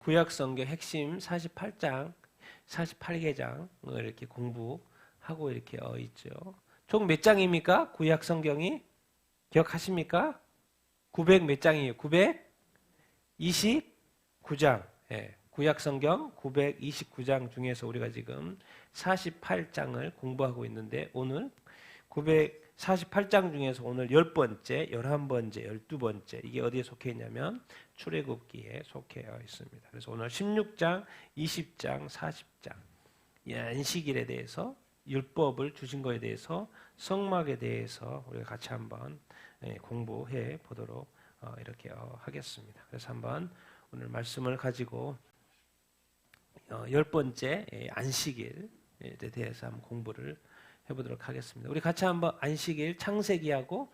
구약성경 핵심 48장, 48개장을 이렇게 공부하고 이렇게 있죠. 총 몇 장입니까? 구약성경이? 기억하십니까? 900 몇 장이에요? 929장. 예, 구약성경 929장 중에서 우리가 지금 48장을 공부하고 있는데 오늘 948장 중에서 오늘 10번째, 11번째, 12번째 이게 어디에 속해 있냐면 출애굽기에 속해 있습니다. 그래서 오늘 16장, 20장, 40장 이 안식일에 대해서 율법을 주신 것에 대해서 성막에 대해서 우리가 같이 한번 공부해 보도록 이렇게 하겠습니다. 그래서 한번 오늘 말씀을 가지고 10번째 안식일에 대해서 한번 공부를 해보도록 하겠습니다. 우리 같이 한번 안식일 창세기하고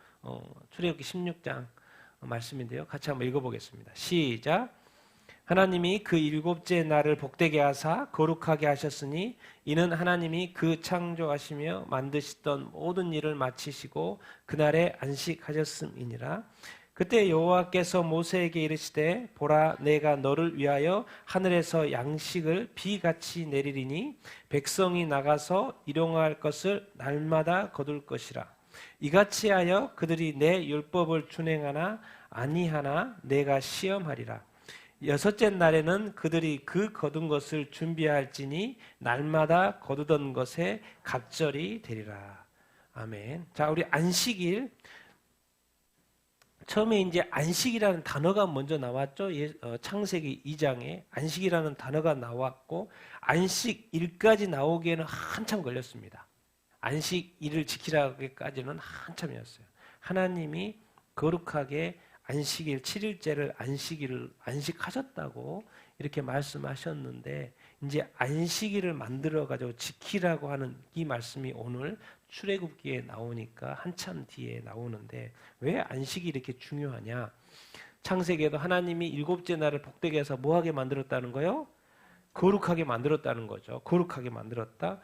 출애굽기 16장 말씀인데요. 같이 한번 읽어보겠습니다. 시작. 하나님이 그 일곱째 날을 복되게 하사 거룩하게 하셨으니 이는 하나님이 그 창조하시며 만드시던 모든 일을 마치시고 그날에 안식하셨음이니라. 그때 여호와께서 모세에게 이르시되 보라 내가 너를 위하여 하늘에서 양식을 비같이 내리리니 백성이 나가서 일용할 것을 날마다 거둘 것이라. 이같이 하여 그들이 내 율법을 준행하나 아니하나 내가 시험하리라. 여섯째 날에는 그들이 그 거둔 것을 준비할지니 날마다 거두던 것에 갑절이 되리라. 아멘. 자, 우리 안식일 처음에 이제 안식이라는 단어가 먼저 나왔죠. 창세기 2장에 안식이라는 단어가 나왔고 안식일까지 나오기에는 한참 걸렸습니다. 안식일을 지키라기까지는 한참이었어요. 하나님이 거룩하게 안식일 7일째를 안식하셨다고 이렇게 말씀하셨는데 이제 안식일을 만들어 가지고 지키라고 하는 이 말씀이 오늘 출애굽기에 나오니까 한참 뒤에 나오는데 왜 안식이 이렇게 중요하냐? 창세기에도 하나님이 일곱째 날을 복되게 해서 뭐하게 만들었다는 거요? 거룩하게 만들었다는 거죠. 거룩하게 만들었다.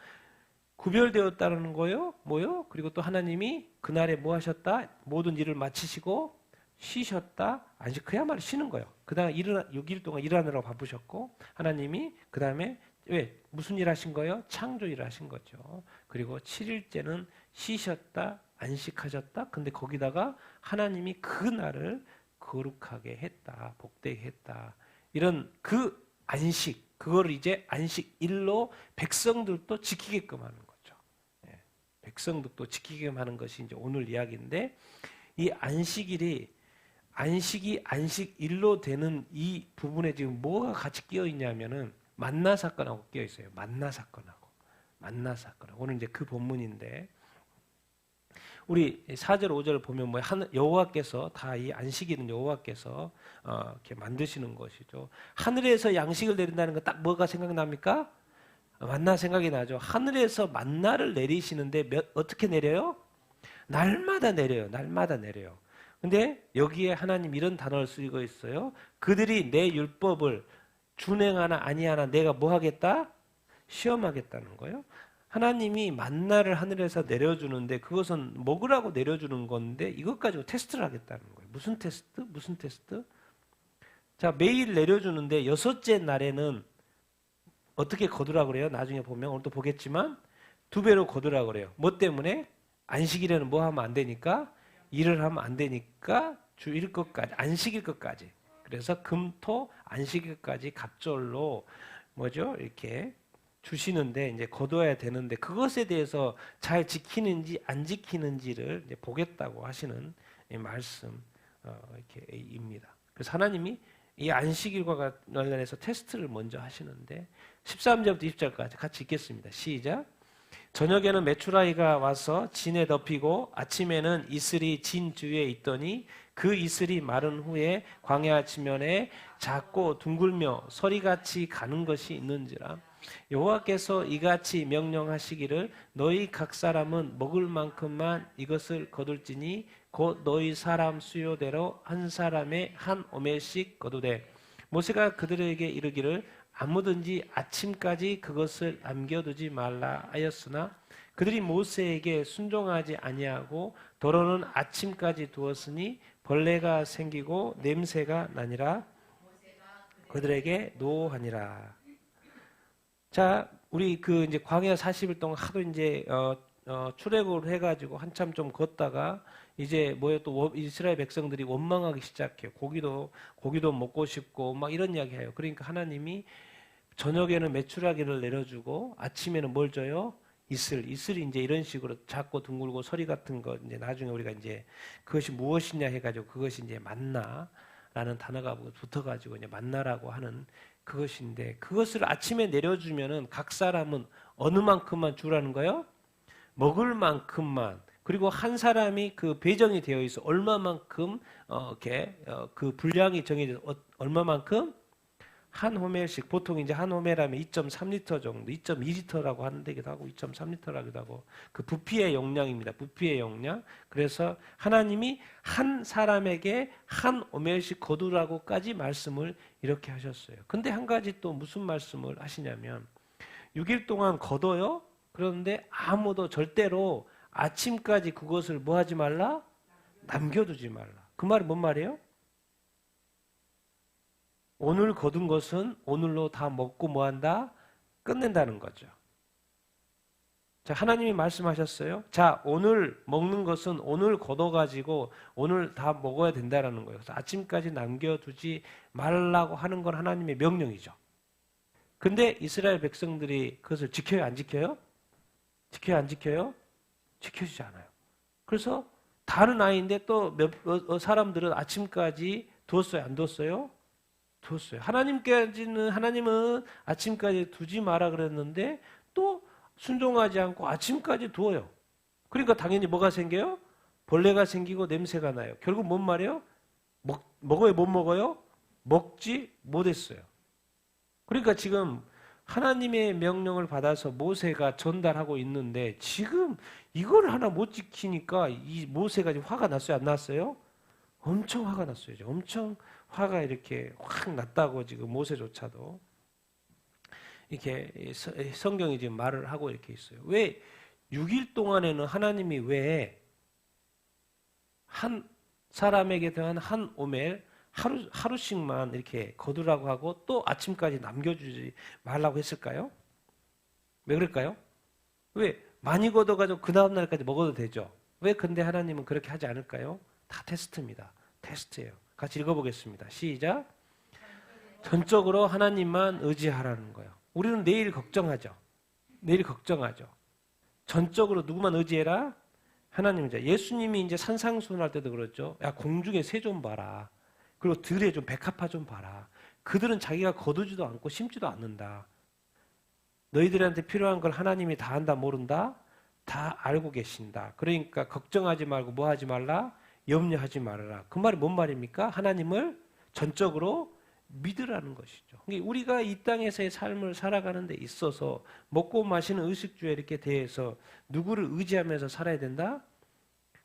구별되었다는 거요? 뭐요? 그리고 또 하나님이 그날에 뭐 하셨다? 모든 일을 마치시고 쉬셨다. 안식 그야말로 쉬는 거예요. 그 다음에 6일 동안 일하느라고 바쁘셨고 하나님이 그 다음에 왜? 무슨 일 하신 거예요? 창조 일 하신 거죠. 그리고 7일째는 쉬셨다. 안식하셨다. 근데 거기다가 하나님이 그 날을 거룩하게 했다. 복되게 했다. 이런 그 안식 그거를 이제 안식일로 백성들도 지키게끔 하는 거죠. 백성들도 지키게끔 하는 것이 이제 오늘 이야기인데 이 안식일이 안식일로 되는 이 부분에 지금 뭐가 같이 끼어 있냐면은 만나 사건하고 끼어 있어요. 만나 사건하고. 오늘 이제 그 본문인데 우리 4절 5절을 보면 뭐 여호와께서 다 이 안식일은 여호와께서 이렇게 만드시는 것이죠. 하늘에서 양식을 내린다는 건 딱 뭐가 생각납니까? 만나 생각이 나죠. 하늘에서 만나를 내리시는데 어떻게 내려요? 날마다 내려요. 날마다 내려요. 근데 여기에 하나님 이런 단어를 쓰고 있어요. 그들이 내 율법을 준행하나 아니하나 내가 뭐 하겠다? 시험하겠다는 거예요. 하나님이 만나를 하늘에서 내려주는데 그것은 먹으라고 내려주는 건데 이것 가지고 테스트를 하겠다는 거예요. 무슨 테스트? 무슨 테스트? 자, 매일 내려주는데 여섯째 날에는 어떻게 거두라고 그래요? 나중에 보면 오늘도 보겠지만 2배로 거두라고 그래요. 뭐 때문에? 안식일에는 뭐 하면 안 되니까? 일을 하면 안 되니까 주일 것까지 안식일 것까지. 그래서 금, 토, 안식일까지 갑절로 뭐죠? 이렇게 주시는데 이제 거둬야 되는데 그것에 대해서 잘 지키는지 안 지키는지를 이제 보겠다고 하시는 이 말씀 이렇게입니다. 그래서 하나님이 이 안식일과 관련해서 테스트를 먼저 하시는데 13절부터 20절까지 같이 읽겠습니다. 시작. 저녁에는 메추라기가 와서 진에 덮이고 아침에는 이슬이 진 주위에 있더니 그 이슬이 마른 후에 광야 지면에 작고 둥글며 서리같이 가는 것이 있는지라. 여호와께서 이같이 명령하시기를 너희 각 사람은 먹을 만큼만 이것을 거둘지니 곧 너희 사람 수요대로 한 사람의 한 오멜씩 거두되 모세가 그들에게 이르기를 아무든지 아침까지 그것을 남겨두지 말라 하였으나 그들이 모세에게 순종하지 아니하고 도로는 아침까지 두었으니 벌레가 생기고 냄새가 나니라. 그들에게 노하니라. 자, 우리 그 이제 광야 40일 동안 하도 이제 출애굽을 해가지고 한참 좀 걷다가 이제 뭐예요? 또 이스라엘 백성들이 원망하기 시작해요. 고기도 먹고 싶고 막 이런 이야기해요. 그러니까 하나님이 저녁에는 메추라기를 내려주고 아침에는 뭘 줘요? 이슬이 이제 이런 식으로 작고 둥글고 서리 같은 거 이제 나중에 우리가 이제 그것이 무엇이냐 해가지고 그것이 이제 만나라는 단어가 붙어가지고 이제 만나라고 하는 그것인데 그것을 아침에 내려주면은 각 사람은 어느 만큼만 주라는 거요? 먹을 만큼만. 그리고 한 사람이 그 배정이 되어 있어 얼마만큼 그 분량이 정해져 얼마만큼 한 호멜씩 보통 이제 한 호멜하면 2.3리터 정도, 2.2리터라고 하는 데기도 하고 2.3리터라기도 하고 그 부피의 용량입니다. 부피의 용량. 그래서 하나님이 한 사람에게 한 호멜씩 거두라고까지 말씀을 이렇게 하셨어요. 근데 한 가지 또 무슨 말씀을 하시냐면 6일 동안 거둬요. 그런데 아무도 절대로 아침까지 그것을 뭐 하지 말라? 남겨두지 말라. 그 말이 뭔 말이에요? 오늘 거둔 것은 오늘로 다 먹고 뭐 한다? 끝낸다는 거죠. 자, 하나님이 말씀하셨어요. 자, 오늘 먹는 것은 오늘 걷어가지고 오늘 다 먹어야 된다는 거예요. 그래서 아침까지 남겨두지 말라고 하는 건 하나님의 명령이죠. 근데 이스라엘 백성들이 그것을 지켜요, 안 지켜요? 지켜요, 안 지켜요? 지켜주지 않아요. 그래서 다른 아이인데 또 사람들은 아침까지 두었어요, 안 두었어요? 두었어요. 하나님은 아침까지 두지 마라 그랬는데 또 순종하지 않고 아침까지 두어요. 그러니까 당연히 뭐가 생겨요? 벌레가 생기고 냄새가 나요. 결국 뭔 말이에요? 먹어요, 못 먹어요? 먹지 못했어요. 그러니까 지금 하나님의 명령을 받아서 모세가 전달하고 있는데 지금 이걸 하나 못 지키니까 이 모세가 지금 화가 났어요, 안 났어요? 엄청 화가 났어요. 엄청 화가 이렇게 확 났다고 지금 모세조차도 이렇게 성경이 지금 말을 하고 이렇게 있어요. 왜 6일 동안에는 하나님이 왜 한 사람에게 대한 한 오멜 하루씩만 이렇게 거두라고 하고 또 아침까지 남겨주지 말라고 했을까요? 왜 그럴까요? 왜 많이 걷어가지고 그 다음 날까지 먹어도 되죠. 왜 근데 하나님은 그렇게 하지 않을까요? 다 테스트입니다. 테스트예요. 같이 읽어보겠습니다. 시작. 전적으로 하나님만 의지하라는 거예요. 우리는 내일 걱정하죠. 내일 걱정하죠. 전적으로 누구만 의지해라? 하나님이죠. 예수님이 이제 산상수훈할 때도 그렇죠. 야, 공중에 새 좀 봐라. 그리고 들에 좀 백합화 좀 봐라. 그들은 자기가 거두지도 않고 심지도 않는다. 너희들한테 필요한 걸 하나님이 다 안다 모른다? 다 알고 계신다. 그러니까 걱정하지 말고 뭐 하지 말라? 염려하지 말아라. 그 말이 뭔 말입니까? 하나님을 전적으로 믿으라는 것이죠. 우리가 이 땅에서의 삶을 살아가는 데 있어서 먹고 마시는 의식주에 이렇게 대해서 누구를 의지하면서 살아야 된다?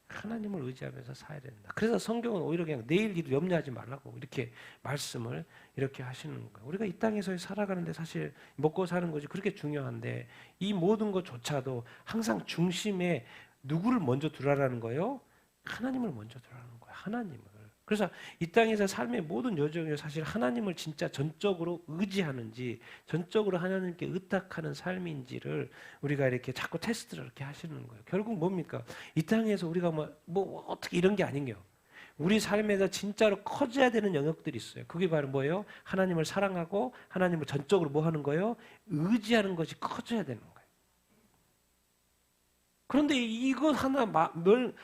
하나님을 의지하면서 살아야 된다. 그래서 성경은 오히려 그냥 내일 일을 염려하지 말라고 이렇게 말씀을 이렇게 하시는 거예요. 우리가 이 땅에서 살아가는데 사실 먹고 사는 것이 그렇게 중요한데 이 모든 것조차도 항상 중심에 누구를 먼저 두라라는 거예요? 하나님을 먼저 두라는 거예요. 하나님을. 그래서 이 땅에서 삶의 모든 여정에 사실 하나님을 진짜 전적으로 의지하는지 전적으로 하나님께 의탁하는 삶인지를 우리가 이렇게 자꾸 테스트를 이렇게 하시는 거예요. 결국 뭡니까? 이 땅에서 우리가 뭐 어떻게 이런 게 아닌게요. 우리 삶에서 진짜로 커져야 되는 영역들이 있어요. 그게 바로 뭐예요? 하나님을 사랑하고 하나님을 전적으로 뭐 하는 거예요? 의지하는 것이 커져야 되는 거예요. 그런데 이것 하나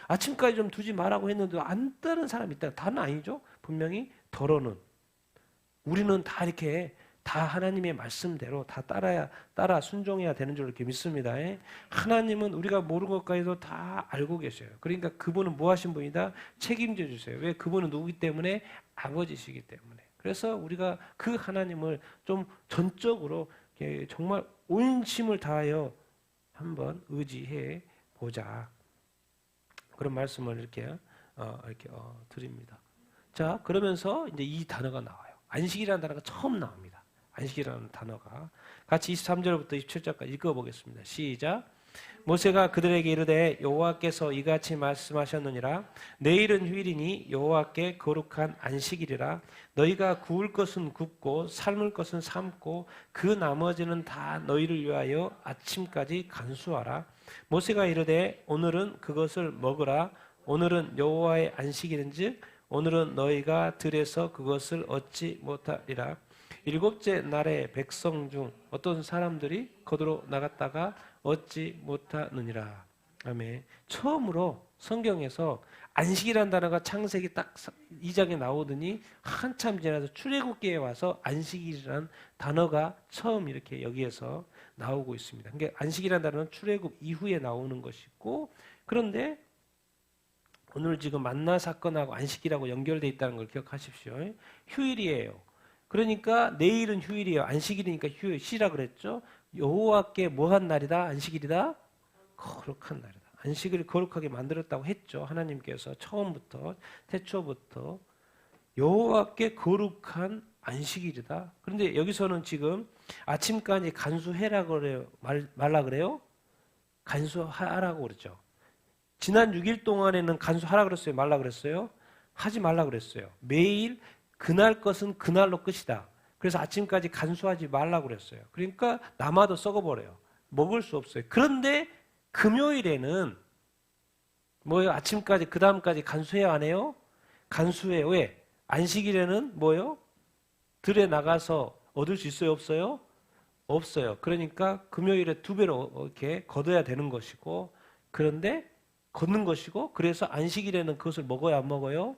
아침까지 좀 두지 말라고 했는데 안 따른 사람이 있다. 다는 아니죠. 분명히 덜어는 우리는 다 이렇게 다 하나님의 말씀대로 다 따라 순종해야 되는 줄 이렇게 믿습니다. 하나님은 우리가 모르는 것까지도 다 알고 계셔요. 그러니까 그분은 뭐 하신 분이다? 책임져 주세요. 왜? 그분은 누구기 때문에? 아버지시기 때문에. 그래서 우리가 그 하나님을 좀 전적으로 정말 온 힘을 다하여 한번 의지해 보자. 그런 말씀을 이렇게 드립니다. 자, 그러면서 이제 이 단어가 나와요. 안식이라는 단어가 처음 나옵니다. 안식이라는 단어가 같이 23절부터 27절까지 읽어보겠습니다. 시작. 모세가 그들에게 이르되 여호와께서 이같이 말씀하셨느니라. 내일은 휴일이니 여호와께 거룩한 안식일이라. 너희가 구울 것은 굽고 삶을 것은 삶고 그 나머지는 다 너희를 위하여 아침까지 간수하라. 모세가 이르되 오늘은 그것을 먹으라. 오늘은 여호와의 안식일인즉 오늘은 너희가 들에서 그것을 얻지 못하리라. 일곱째 날에 백성 중 어떤 사람들이 거두러 나갔다가 얻지 못하느니라. 아멘. 처음으로 성경에서 안식이라는 단어가 창세기 딱 2장에 나오더니 한참 지나서 출애굽기에 와서 안식이라는 단어가 처음 이렇게 여기에서 나오고 있습니다. 그러니까 안식이라는 단어는 출애굽 이후에 나오는 것이고, 그런데 오늘 지금 만나 사건하고 안식이라고 연결되어 있다는 걸 기억하십시오. 휴일이에요. 그러니까 내일은 휴일이에요. 안식일이니까 휴일, 쉬라 그랬죠. 여호와께 뭐한 날이다? 안식일이다? 거룩한 날이다. 안식일을 거룩하게 만들었다고 했죠. 하나님께서 처음부터, 태초부터 여호와께 거룩한 안식일이다. 그런데 여기서는 지금 아침까지 간수해라 그래요? 말라 그래요? 간수하라고 그러죠. 지난 6일 동안에는 간수하라 그랬어요? 말라 그랬어요? 하지 말라 그랬어요. 매일 그날 것은 그날로 끝이다. 그래서 아침까지 간수하지 말라고 그랬어요. 그러니까 남아도 썩어버려요. 먹을 수 없어요. 그런데 금요일에는 뭐예요? 아침까지 그 다음까지 간수해야 안 해요? 간수해요. 왜? 안식일에는 뭐예요? 들에 나가서 얻을 수 있어요? 없어요? 없어요. 그러니까 금요일에 2배로 이렇게 걷어야 되는 것이고, 그런데 걷는 것이고, 그래서 안식일에는 그것을 먹어야 안 먹어요?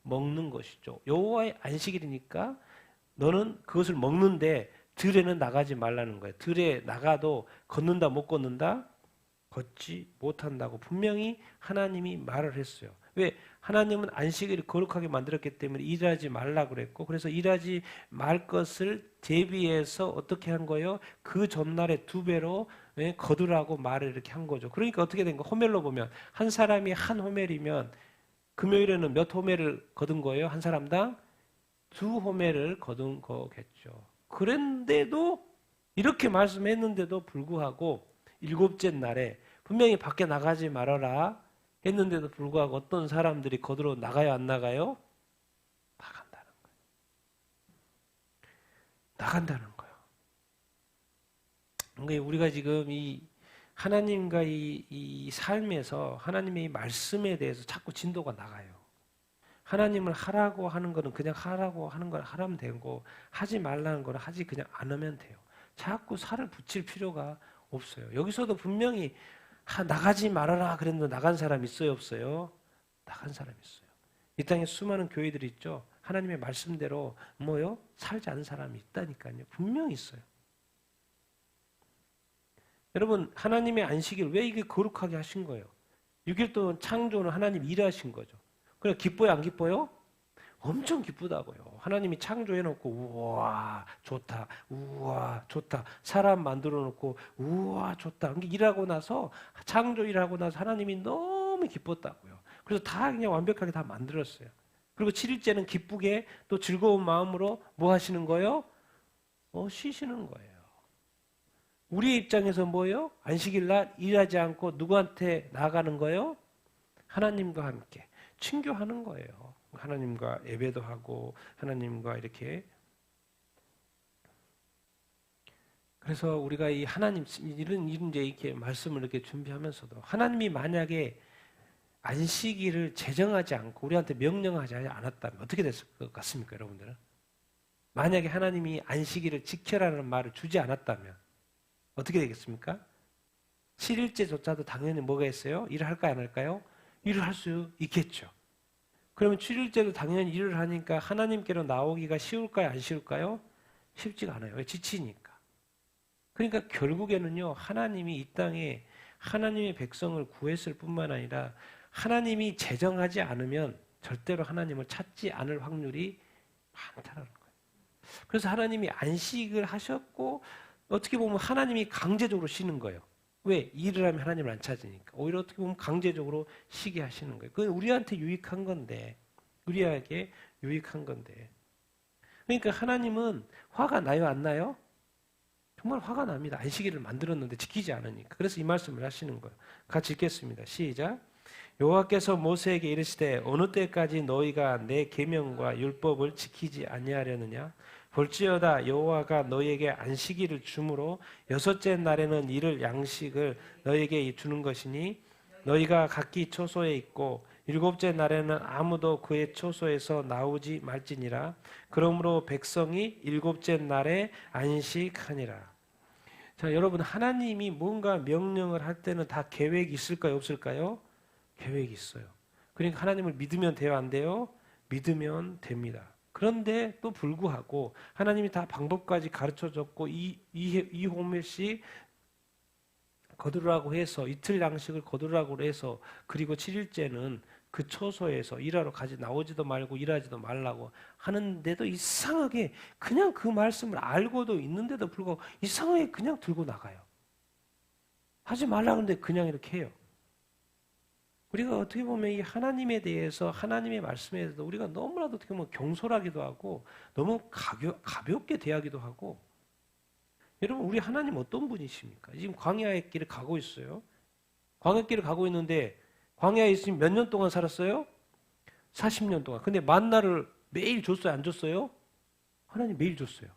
먹는 것이죠. 여호와의 안식일이니까 너는 그것을 먹는데 들에는 나가지 말라는 거예요. 들에 나가도 걷는다 못 걷는다? 걷지 못한다고 분명히 하나님이 말을 했어요. 왜? 하나님은 안식일을 거룩하게 만들었기 때문에 일하지 말라 그랬고, 그래서 일하지 말 것을 대비해서 어떻게 한 거예요? 그 전날에 2배로 거두라고 말을 이렇게 한 거죠. 그러니까 어떻게 된 거? 호멜로 보면 한 사람이 한 호멜이면 금요일에는 몇 호멜을 거둔 거예요? 한 사람당 2호멜을 거둔 거겠죠. 그런데도 이렇게 말씀했는데도 불구하고 7째 날에 분명히 밖에 나가지 말아라 했는데도 불구하고 어떤 사람들이 거두러 나가요? 안 나가요? 나간다는 거예요. 나간다는 거예요. 그러니까 우리가 지금 이 하나님과 이 삶에서 하나님의 이 말씀에 대해서 자꾸 진도가 나가요. 하나님을 하라고 하는 거는 그냥 하라고 하는 걸 하라면 되고, 하지 말라는 거는 하지 그냥 안 하면 돼요. 자꾸 살을 붙일 필요가 없어요. 여기서도 분명히 나가지 말아라 그랬는데 나간 사람 있어요? 없어요? 나간 사람 있어요. 이 땅에 수많은 교회들이 있죠. 하나님의 말씀대로 뭐요? 살지 않은 사람이 있다니까요. 분명히 있어요. 여러분, 하나님의 안식일 왜 이게 거룩하게 하신 거예요? 6일 동안 창조는 하나님 일하신 거죠. 그래 기뻐요, 안 기뻐요? 엄청 기쁘다고요. 하나님이 창조해놓고 우와 좋다, 우와 좋다. 사람 만들어놓고 우와 좋다. 일하고 나서 창조 일하고 나서 하나님이 너무 기뻤다고요. 그래서 다 그냥 완벽하게 다 만들었어요. 그리고 7일째는 기쁘게 또 즐거운 마음으로 뭐 하시는 거예요? 쉬시는 거예요. 우리의 입장에서 뭐예요? 안식일 날 일하지 않고 누구한테 나가는 거예요? 하나님과 함께 친교하는 거예요. 하나님과 예배도 하고 하나님과 이렇게. 그래서 우리가 이 하나님 이런 이제 이렇게 말씀을 이렇게 준비하면서도 하나님이 만약에 안식일을 제정하지 않고 우리한테 명령하지 않았다면 어떻게 됐을 것 같습니까, 여러분들은? 만약에 하나님이 안식일을 지켜라는 말을 주지 않았다면 어떻게 되겠습니까? 7일째조차도 당연히 뭐가 있어요? 일을 할까요, 안 할까요? 일을 할 수 있겠죠. 그러면 7일째도 당연히 일을 하니까 하나님께로 나오기가 쉬울까요, 안 쉬울까요? 쉽지가 않아요. 왜? 지치니까. 그러니까 결국에는요, 하나님이 이 땅에 하나님의 백성을 구했을 뿐만 아니라 하나님이 제정하지 않으면 절대로 하나님을 찾지 않을 확률이 많다는 거예요. 그래서 하나님이 안식을 하셨고 어떻게 보면 하나님이 강제적으로 쉬는 거예요. 왜? 일을 하면 하나님을 안 찾으니까. 오히려 어떻게 보면 강제적으로 쉬게 하시는 거예요. 그건 우리한테 유익한 건데, 우리에게 유익한 건데. 그러니까 하나님은 화가 나요, 안 나요? 정말 화가 납니다. 안식일을 만들었는데 지키지 않으니까. 그래서 이 말씀을 하시는 거예요. 같이 읽겠습니다. 시작. 여호와께서 모세에게 이르시되 어느 때까지 너희가 내 계명과 율법을 지키지 아니하려느냐? 볼지어다 여호와가 너희에게 안식일을 주므로 여섯째 날에는 이를 양식을 너희에게 주는 것이니 너희가 각기 초소에 있고 일곱째 날에는 아무도 그의 초소에서 나오지 말지니라. 그러므로 백성이 일곱째 날에 안식하니라. 자, 여러분, 하나님이 뭔가 명령을 할 때는 다 계획이 있을까요, 없을까요? 계획이 있어요. 그러니까 하나님을 믿으면 돼요, 안 돼요? 믿으면 됩니다. 그런데 또 불구하고 하나님이 다 방법까지 가르쳐줬고 이 호멜씩 거두라고 해서 이틀 양식을 거두라고 해서 그리고 7일째는 그 초소에서 일하러 나오지도 말고 일하지도 말라고 하는데도 이상하게 그냥 그 말씀을 알고도 있는데도 불구하고 이상하게 그냥 들고 나가요. 하지 말라고 하는데 그냥 이렇게 해요. 우리가 어떻게 보면 이 하나님에 대해서 하나님의 말씀에 대해서 우리가 너무나도 어떻게 보면 경솔하기도 하고 너무 가볍게 대하기도 하고 여러분 우리 하나님 어떤 분이십니까? 지금 광야의 길을 가고 있어요. 광야 길을 가고 있는데 광야에 있으면 몇 년 동안 살았어요? 40년 동안. 근데 만나를 매일 줬어요? 안 줬어요? 하나님 매일 줬어요.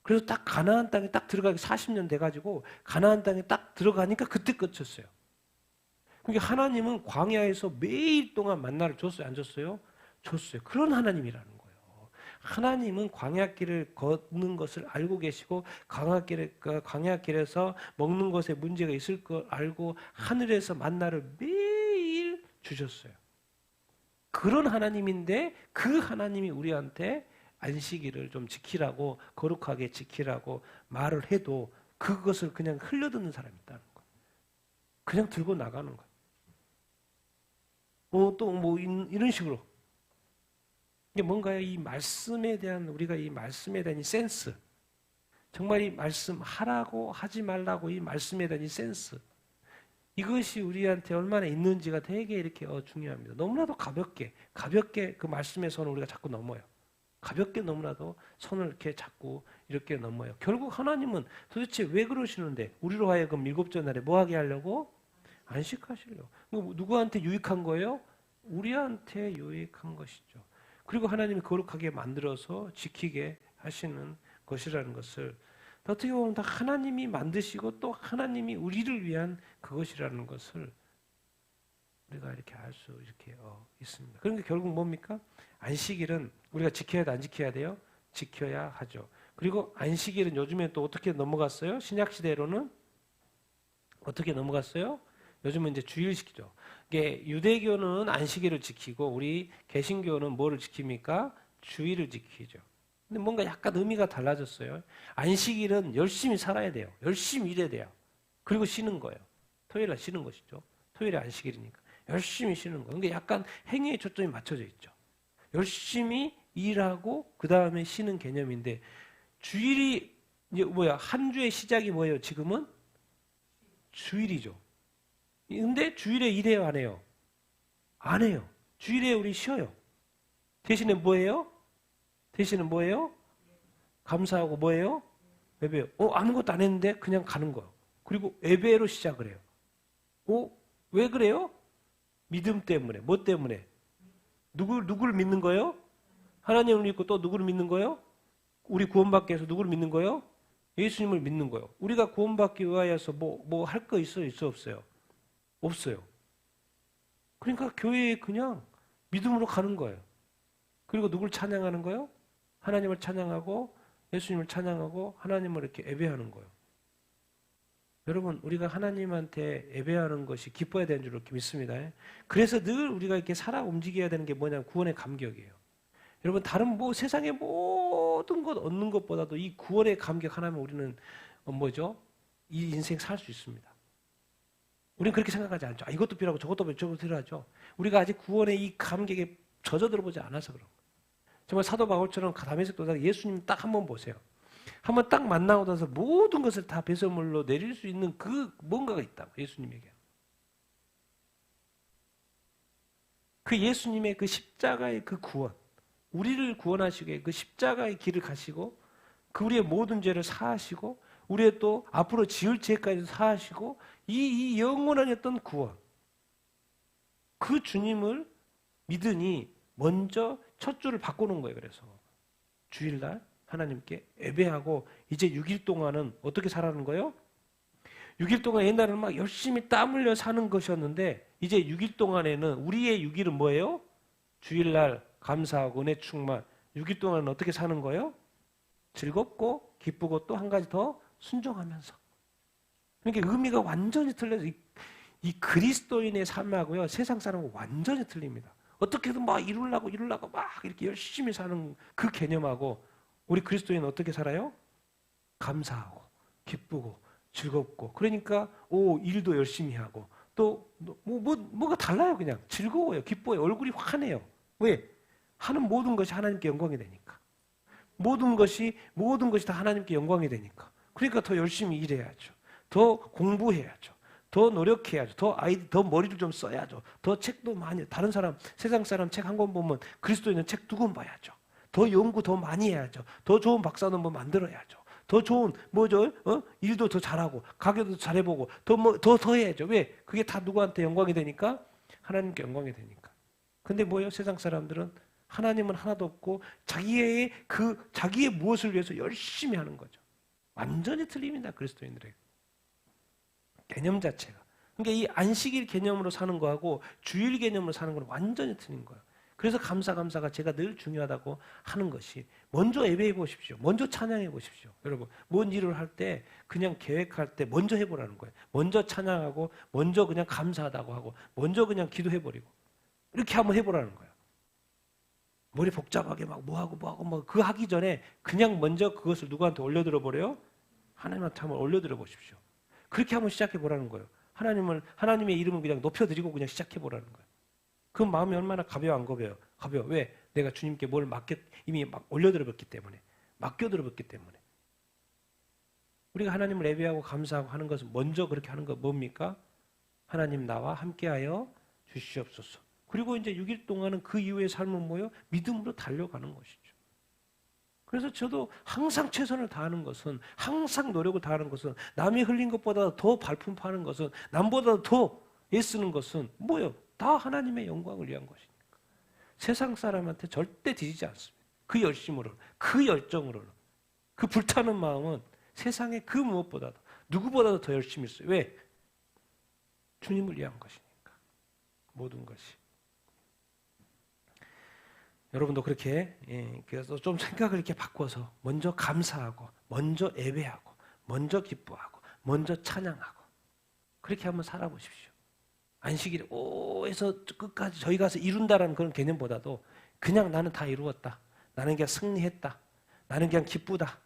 그래서 딱 가나안 땅에 딱 들어가기 40년 돼가지고 가나안 땅에 딱 들어가니까 그때 끝쳤어요. 그러니까 하나님은 광야에서 매일 동안 만나를 줬어요? 안 줬어요? 줬어요. 그런 하나님이라는 거예요. 하나님은 광야길을 걷는 것을 알고 계시고 광야길에서 먹는 것에 문제가 있을 걸 알고 하늘에서 만나를 매일 주셨어요. 그런 하나님인데 그 하나님이 우리한테 안식일을 좀 지키라고 거룩하게 지키라고 말을 해도 그것을 그냥 흘려듣는 사람이 있다는 거예요. 그냥 들고 나가는 거예요. 또 뭐 이런 식으로. 이게 뭔가요? 이 말씀에 대한 우리가 이 말씀에 대한 이 센스, 정말 이 말씀 하라고 하지 말라고 이 말씀에 대한 이 센스, 이것이 우리한테 얼마나 있는지가 되게 이렇게 중요합니다. 너무나도 가볍게 그 말씀의 선을 우리가 자꾸 넘어요. 가볍게 너무나도 선을 이렇게 자꾸 이렇게 넘어요. 결국 하나님은 도대체 왜 그러시는데 우리로 하여금 일곱째 날에 뭐 하게 하려고? 안식하시려고. 누구한테 유익한 거예요? 우리한테 유익한 것이죠. 그리고 하나님이 거룩하게 만들어서 지키게 하시는 것이라는 것을 어떻게 보면 다 하나님이 만드시고 또 하나님이 우리를 위한 그것이라는 것을 우리가 이렇게 알 수 이렇게 있습니다. 그러니까 결국 뭡니까? 안식일은 우리가 지켜야 돼, 안 지켜야 돼요? 지켜야 하죠. 그리고 안식일은 요즘에 또 어떻게 넘어갔어요? 신약 시대로는 어떻게 넘어갔어요? 요즘은 이제 주일시키죠. 이게 유대교는 안식일을 지키고 우리 개신교는 뭐를 지킵니까? 주일을 지키죠. 근데 뭔가 약간 의미가 달라졌어요. 안식일은 열심히 살아야 돼요. 열심히 일해야 돼요. 그리고 쉬는 거예요. 토요일에 쉬는 것이죠. 토요일에 안식일이니까. 열심히 쉬는 거예요. 그러니까 약간 행위에 초점이 맞춰져 있죠. 열심히 일하고 그 다음에 쉬는 개념인데 주일이 이제 한 주의 시작이 뭐예요? 지금은 주일이죠. 근데 주일에 일해요, 안 해요? 안 해요. 주일에 우리 쉬어요. 대신에 뭐예요? 대신에 뭐예요? 감사하고 뭐예요? 예배요. 아무것도 안 했는데 그냥 가는 거예요. 그리고 예배로 시작을 해요. 왜 그래요? 믿음 때문에. 뭐 때문에? 누구를 믿는 거예요? 하나님을 믿고 또 누구를 믿는 거예요? 우리 구원받기 위해서 누구를 믿는 거예요? 예수님을 믿는 거예요. 우리가 구원받기 위하여서 뭐 할 거 있어요? 있어 없어요? 없어요. 그러니까 교회에 그냥 믿음으로 가는 거예요. 그리고 누굴 찬양하는 거예요? 하나님을 찬양하고 예수님을 찬양하고 하나님을 이렇게 예배하는 거예요. 여러분 우리가 하나님한테 예배하는 것이 기뻐야 되는 줄 믿습니다. 그래서 늘 우리가 이렇게 살아 움직여야 되는 게 뭐냐면 구원의 감격이에요. 여러분 다른 세상의 모든 것 얻는 것보다도 이 구원의 감격 하나면 우리는 뭐죠? 이 인생 살 수 있습니다. 우리는 그렇게 생각하지 않죠. 이것도 필요하고 저것도 필요하죠. 우리가 아직 구원의 이 감격에 젖어들어보지 않아서 그런 거예요. 정말 사도 바울처럼 다메섹 도상 예수님 딱 한번 보세요. 한번 딱 만나고 나서 모든 것을 다 배설물로 내릴 수 있는 그 뭔가가 있다. 예수님에게. 그 예수님의 그 십자가의 그 구원, 우리를 구원하시기에 그 십자가의 길을 가시고 그 우리의 모든 죄를 사하시고 우리의 또 앞으로 지을 죄까지 사하시고 이 영원한 어떤 구원, 그 주님을 믿으니 먼저 첫 줄을 바꾸는 거예요. 그래서 주일날 하나님께 예배하고 이제 6일 동안은 어떻게 살아는 거예요? 6일 동안 옛날에는 막 열심히 땀 흘려 사는 것이었는데 이제 6일 동안에는 우리의 6일은 뭐예요? 주일날 감사하고 은혜 충만. 6일 동안은 어떻게 사는 거예요? 즐겁고 기쁘고 또 한 가지 더 순종하면서. 그러니까 의미가 완전히 틀려서 이 그리스도인의 삶하고요 세상 사람하고 완전히 틀립니다. 어떻게든 막 이루려고 막 이렇게 열심히 사는 그 개념하고 우리 그리스도인은 어떻게 살아요? 감사하고 기쁘고 즐겁고 그러니까 일도 열심히 하고 또 뭐가 달라요. 그냥 즐거워요. 기뻐요. 얼굴이 환해요. 왜? 하는 모든 것이 하나님께 영광이 되니까. 모든 것이 다 하나님께 영광이 되니까. 그러니까 더 열심히 일해야죠. 더 공부해야죠. 더 노력해야죠. 더 머리를 좀 써야죠. 더 책도 많이, 다른 사람, 세상 사람 책 한 권 보면 그리스도인은 책 2권 봐야죠. 더 연구 더 많이 해야죠. 더 좋은 박사 논문 만들어야죠. 더 좋은, 일도 더 잘하고, 가게도 잘해보고, 더 해야죠. 왜? 그게 다 누구한테 영광이 되니까? 하나님께 영광이 되니까. 근데 뭐예요? 세상 사람들은 하나님은 하나도 없고, 자기의 무엇을 위해서 열심히 하는 거죠. 완전히 틀립니다. 그리스도인들에게. 개념 자체가. 그러니까 이 안식일 개념으로 사는 거하고 주일 개념으로 사는 건 완전히 틀린 거예요. 그래서 감사가 제가 늘 중요하다고 하는 것이 먼저 예배해 보십시오. 먼저 찬양해 보십시오. 여러분, 뭔 일을 할 때 그냥 계획할 때 먼저 해보라는 거예요. 먼저 찬양하고 먼저 그냥 감사하다고 하고 먼저 그냥 기도해 버리고 이렇게 한번 해보라는 거예요. 머리 복잡하게 막 뭐하고 그거 하기 전에 그냥 먼저 그것을 누구한테 올려드려 버려요? 하나님한테 한번 올려드려 보십시오. 그렇게 한번 시작해 보라는 거예요. 하나님의 이름을 그냥 높여드리고 그냥 시작해 보라는 거예요. 그 마음이 얼마나 가벼워 안 가벼워요? 가벼워. 왜? 내가 주님께 뭘 이미 막 올려드려봤기 때문에. 맡겨드려봤기 때문에. 우리가 하나님을 예배하고 감사하고 하는 것은 먼저 그렇게 하는 거 뭡니까? 하나님 나와 함께하여 주시옵소서. 그리고 이제 6일 동안은 그 이후의 삶은 뭐예요? 믿음으로 달려가는 것이죠. 그래서 저도 항상 최선을 다하는 것은, 항상 노력을 다하는 것은, 남이 흘린 것보다 더 발품 파는 것은, 남보다 더 애쓰는 것은 뭐예요? 다 하나님의 영광을 위한 것이니까. 세상 사람한테 절대 뒤지지 않습니다. 그 열심으로, 그 열정으로는. 그 불타는 마음은 세상의 그 무엇보다도, 누구보다도 더 열심히 했어요. 왜? 주님을 위한 것이니까. 모든 것이. 여러분도 그렇게, 그래서 좀 생각을 이렇게 바꿔서 먼저 감사하고, 먼저 예배하고, 먼저 기뻐하고, 먼저 찬양하고, 그렇게 한번 살아보십시오. 안식일 해서 끝까지 저희 가서 이룬다라는 그런 개념보다도 그냥 나는 다 이루었다. 나는 그냥 승리했다. 나는 그냥 기쁘다.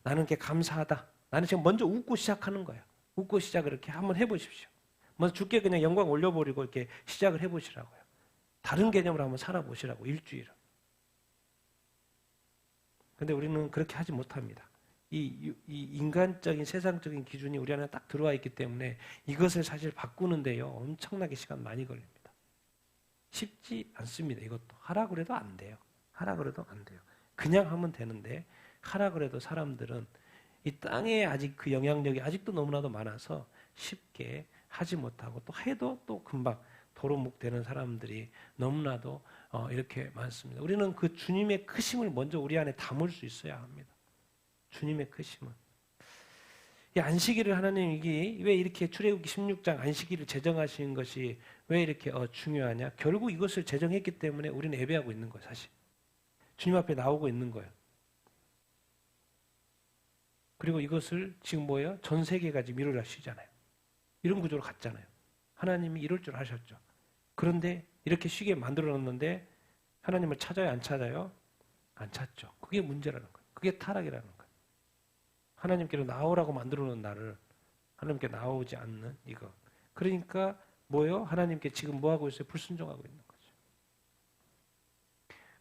나는 그냥 감사하다. 나는 지금 먼저 웃고 시작하는 거예요. 웃고 시작을 이렇게 한번 해보십시오. 먼저 주께 그냥 영광 올려버리고 이렇게 시작을 해보시라고요. 다른 개념으로 한번 살아보시라고, 일주일을. 근데 우리는 그렇게 하지 못합니다. 이 인간적인 세상적인 기준이 우리 안에 딱 들어와 있기 때문에 이것을 사실 바꾸는데요 엄청나게 시간 많이 걸립니다. 쉽지 않습니다. 이것도 하라 그래도 안 돼요. 하라 그래도 안 돼요. 그냥 하면 되는데 하라 그래도 사람들은 이 땅에 아직 그 영향력이 아직도 너무나도 많아서 쉽게 하지 못하고 또 해도 또 금방 도루묵되는 사람들이 너무나도 이렇게 많습니다. 우리는 그 주님의 크심을 먼저 우리 안에 담을 수 있어야 합니다. 주님의 크심은. 이 안식일을 하나님이 왜 이렇게 출애굽기 16장 안식일을 제정하신 것이 왜 이렇게 중요하냐? 결국 이것을 제정했기 때문에 우리는 예배하고 있는 거예요, 사실. 주님 앞에 나오고 있는 거예요. 그리고 이것을 지금 뭐예요? 전 세계가 지금 이루려 하시잖아요. 이런 구조로 갔잖아요. 하나님이 이럴 줄 아셨죠. 그런데 이렇게 쉬게 만들어 놨는데 하나님을 찾아요, 안 찾아요? 안 찾죠. 그게 문제라는 거예요. 그게 타락이라는 거예요. 하나님께로 나오라고 만들어 놓은 나를 하나님께 나오지 않는 이거. 그러니까 뭐예요? 하나님께 지금 뭐 하고 있어요? 불순종하고 있는 거죠.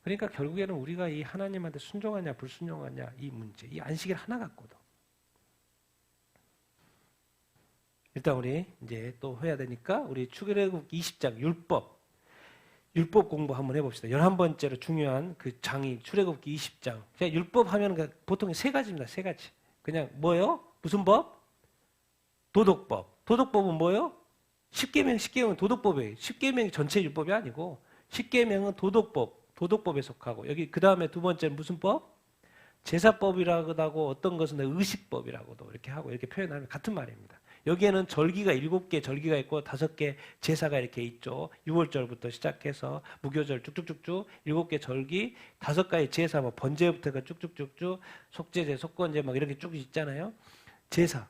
그러니까 결국에는 우리가 이 하나님한테 순종하냐 불순종하냐 이 문제, 이 안식일 하나 갖고도 일단 우리 이제 또 해야 되니까 우리 출애굽기 20장 율법. 율법 공부 한번 해봅시다. 11번째로 중요한 그 장이 출애굽기 20장. 그냥 율법 하면 보통 세 가지입니다. 세 가지. 그냥 뭐예요? 무슨 법? 도덕법. 도덕법은 뭐예요? 십계명은 도덕법이에요. 십계명이 전체 율법이 아니고 십계명은 도덕법에 속하고 여기 그 다음에 두 번째는 무슨 법? 제사법이라고도 하고 어떤 것은 의식법이라고도 이렇게 하고 이렇게 표현하면 같은 말입니다. 여기에는 절기가 7개 절기가 있고 5개 제사가 이렇게 있죠. 6월절부터 시작해서 무교절 쭉쭉쭉쭉 7개 절기 5가지 제사 뭐 번제부터가 쭉쭉쭉쭉 속죄제 속건제 막 이렇게 쭉 있잖아요. 제사.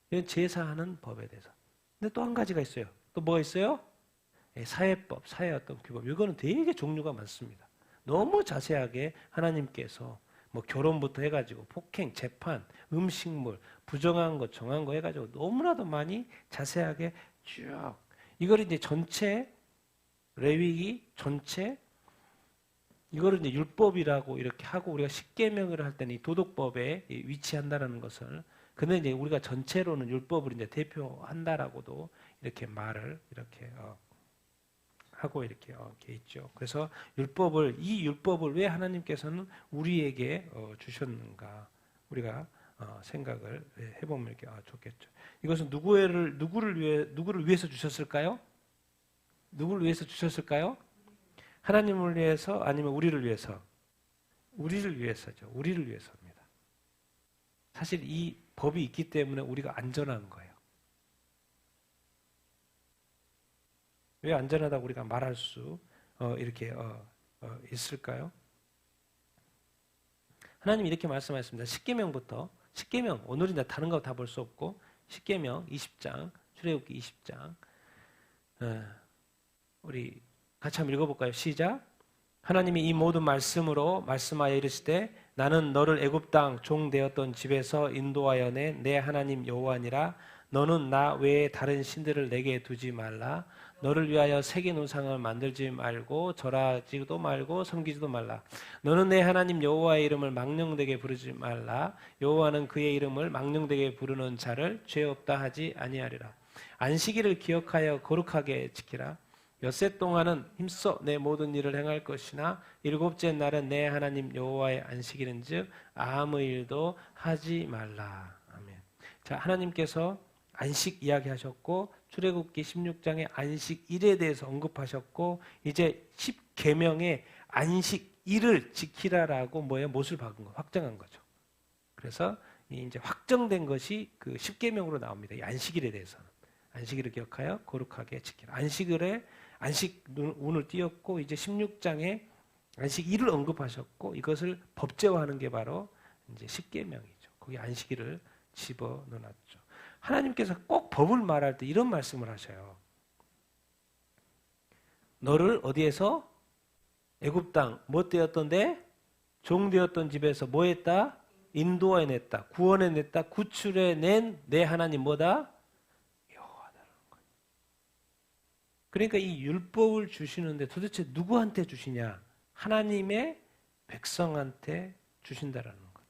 이건 제사하는 법에 대해서. 근데 또 한 가지가 있어요. 또 뭐가 있어요? 사회법, 사회 어떤 규범. 이거는 되게 종류가 많습니다. 너무 자세하게 하나님께서 뭐 결혼부터 해가지고 폭행, 재판, 음식물, 부정한 것, 정한 거 해가지고 너무나도 많이 자세하게 쭉 이걸 이제 전체 레위기 전체 이거를 이제 율법이라고 이렇게 하고 우리가 십계명을 할 때는 이 도덕법에 위치한다라는 것을 근데 이제 우리가 전체로는 율법을 이제 대표한다라고도 이렇게 말을 이렇게 하고 이렇게 있죠. 그래서 이 율법을 왜 하나님께서는 우리에게 주셨는가 우리가 생각을 해보면 이렇게 좋겠죠. 이것은 누구를 위해서 주셨을까요? 누구를 위해서 주셨을까요? 하나님을 위해서 아니면 우리를 위해서? 우리를 위해서죠. 우리를 위해서입니다. 사실 이 법이 있기 때문에 우리가 안전한 거예요. 왜 안전하다고 우리가 말할 수 이렇게 있을까요? 하나님이 이렇게 말씀하셨습니다. 십계명부터 십계명 오늘은 다른 거 다 볼 수 없고 십계명 20장 출애굽기 20장 우리 같이 한번 읽어볼까요? 시작. 하나님이 이 모든 말씀으로 말씀하여 이르시되 나는 너를 애굽 땅 종 되었던 집에서 인도하여 낸 내 하나님 여호와니라. 너는 나 외에 다른 신들을 내게 두지 말라. 너를 위하여 새긴 우상을 만들지 말고 절하지도 말고 섬기지도 말라. 너는 내 하나님 여호와의 이름을 망령되게 부르지 말라. 여호와는 그의 이름을 망령되게 부르는 자를 죄 없다 하지 아니하리라. 안식일을 기억하여 거룩하게 지키라. 엿새 동안은 힘써 내 모든 일을 행할 것이나 일곱째 날은 내 하나님 여호와의 안식일인즉 아무 일도 하지 말라. 아멘. 자, 하나님께서 안식 이야기하셨고 출애굽기 16장에 안식일에 대해서 언급하셨고 이제 10계명에 안식일을 지키라라고 못을 박은 거, 확정한 거죠. 그래서 이제 확정된 것이 그 10계명으로 나옵니다. 이 안식일에 대해서는 안식일을 기억하여 거룩하게 지키라. 안식 운을 띄었고 이제 16장에 안식일을 언급하셨고 이것을 법제화하는 게 바로 이제 10계명이죠. 거기 안식일을 집어넣었죠. 하나님께서 꼭 법을 말할 때 이런 말씀을 하셔요. 너를 어디에서? 애굽 땅 뭐 되었던데? 종 되었던 집에서 뭐 했다? 인도해 냈다. 구원해 냈다. 구출해 낸 내 하나님 뭐다? 여호와다라는 거예요. 그러니까 이 율법을 주시는데 도대체 누구한테 주시냐? 하나님의 백성한테 주신다라는 거예요.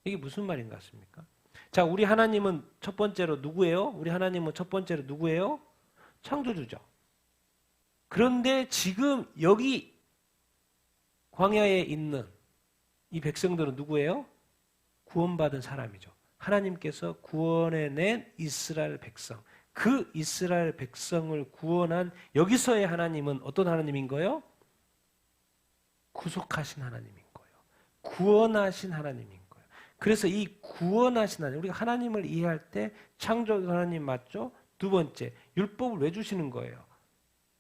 이게 무슨 말인 것 같습니까? 자, 우리 하나님은 첫 번째로 누구예요? 우리 하나님은 첫 번째로 누구예요? 창조주죠. 그런데 지금 여기 광야에 있는 이 백성들은 누구예요? 구원받은 사람이죠. 하나님께서 구원해낸 이스라엘 백성. 그 이스라엘 백성을 구원한 여기서의 하나님은 어떤 하나님인 거예요? 구속하신 하나님인 거예요. 구원하신 하나님인 거예요. 그래서 이 구원하신 하나님, 우리가 하나님을 이해할 때 창조 하나님 맞죠? 두 번째, 율법을 왜 주시는 거예요?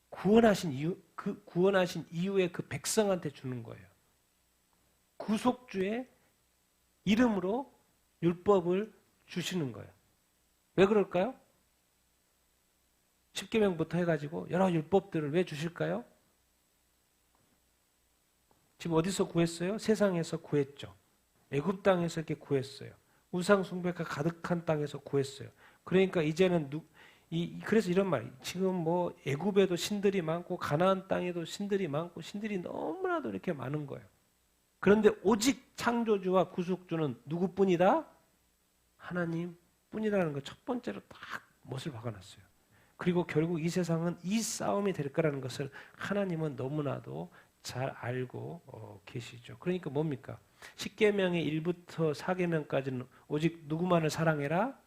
구원하신 이후에 그 백성한테 주는 거예요. 구속주의 이름으로 율법을 주시는 거예요. 왜 그럴까요? 10계명부터 해가지고 여러 율법들을 왜 주실까요? 지금 어디서 구했어요? 세상에서 구했죠. 애굽 땅에서 이렇게 구했어요. 우상 숭배가 가득한 땅에서 구했어요. 그러니까 이제는 그래서 이런 말, 지금 뭐 애굽에도 신들이 많고 가나안 땅에도 신들이 많고 신들이 너무나도 이렇게 많은 거예요. 그런데 오직 창조주와 구속주는 누구뿐이다? 하나님뿐이라는 거 첫 번째로 딱 못을 박아놨어요. 그리고 결국 이 세상은 이 싸움이 될 거라는 것을 하나님은 너무나도 잘 알고 계시죠. 그러니까 뭡니까? 십계명의 1부터 4계명까지는 오직 누구만을 사랑해라?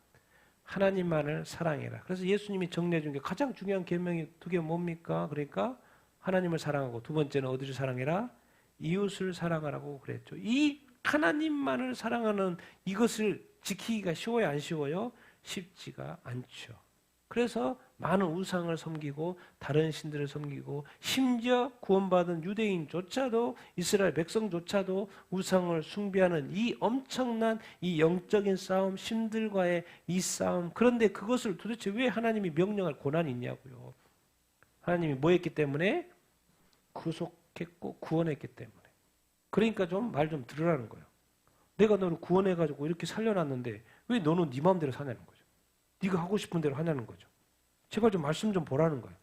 하나님만을 사랑해라. 그래서 예수님이 정리해 준 게 가장 중요한 계명이 두 개 뭡니까? 그러니까 하나님을 사랑하고 두 번째는 어디를 사랑해라? 이웃을 사랑하라고 그랬죠. 이 하나님만을 사랑하는 이것을 지키기가 쉬워요? 안 쉬워요? 쉽지가 않죠. 그래서 많은 우상을 섬기고 다른 신들을 섬기고 심지어 구원받은 유대인조차도 이스라엘 백성조차도 우상을 숭배하는 이 엄청난 이 영적인 싸움, 신들과의 이 싸움. 그런데 그것을 도대체 왜 하나님이 명령할 권한이 있냐고요. 하나님이 뭐 했기 때문에? 구속했고 구원했기 때문에. 그러니까 좀 말 좀 들으라는 거예요. 내가 너를 구원해가지고 이렇게 살려놨는데 왜 너는 네 마음대로 사냐는 거죠. 네가 하고 싶은 대로 하냐는 거죠. 제발 좀 말씀 좀 보라는 거예요.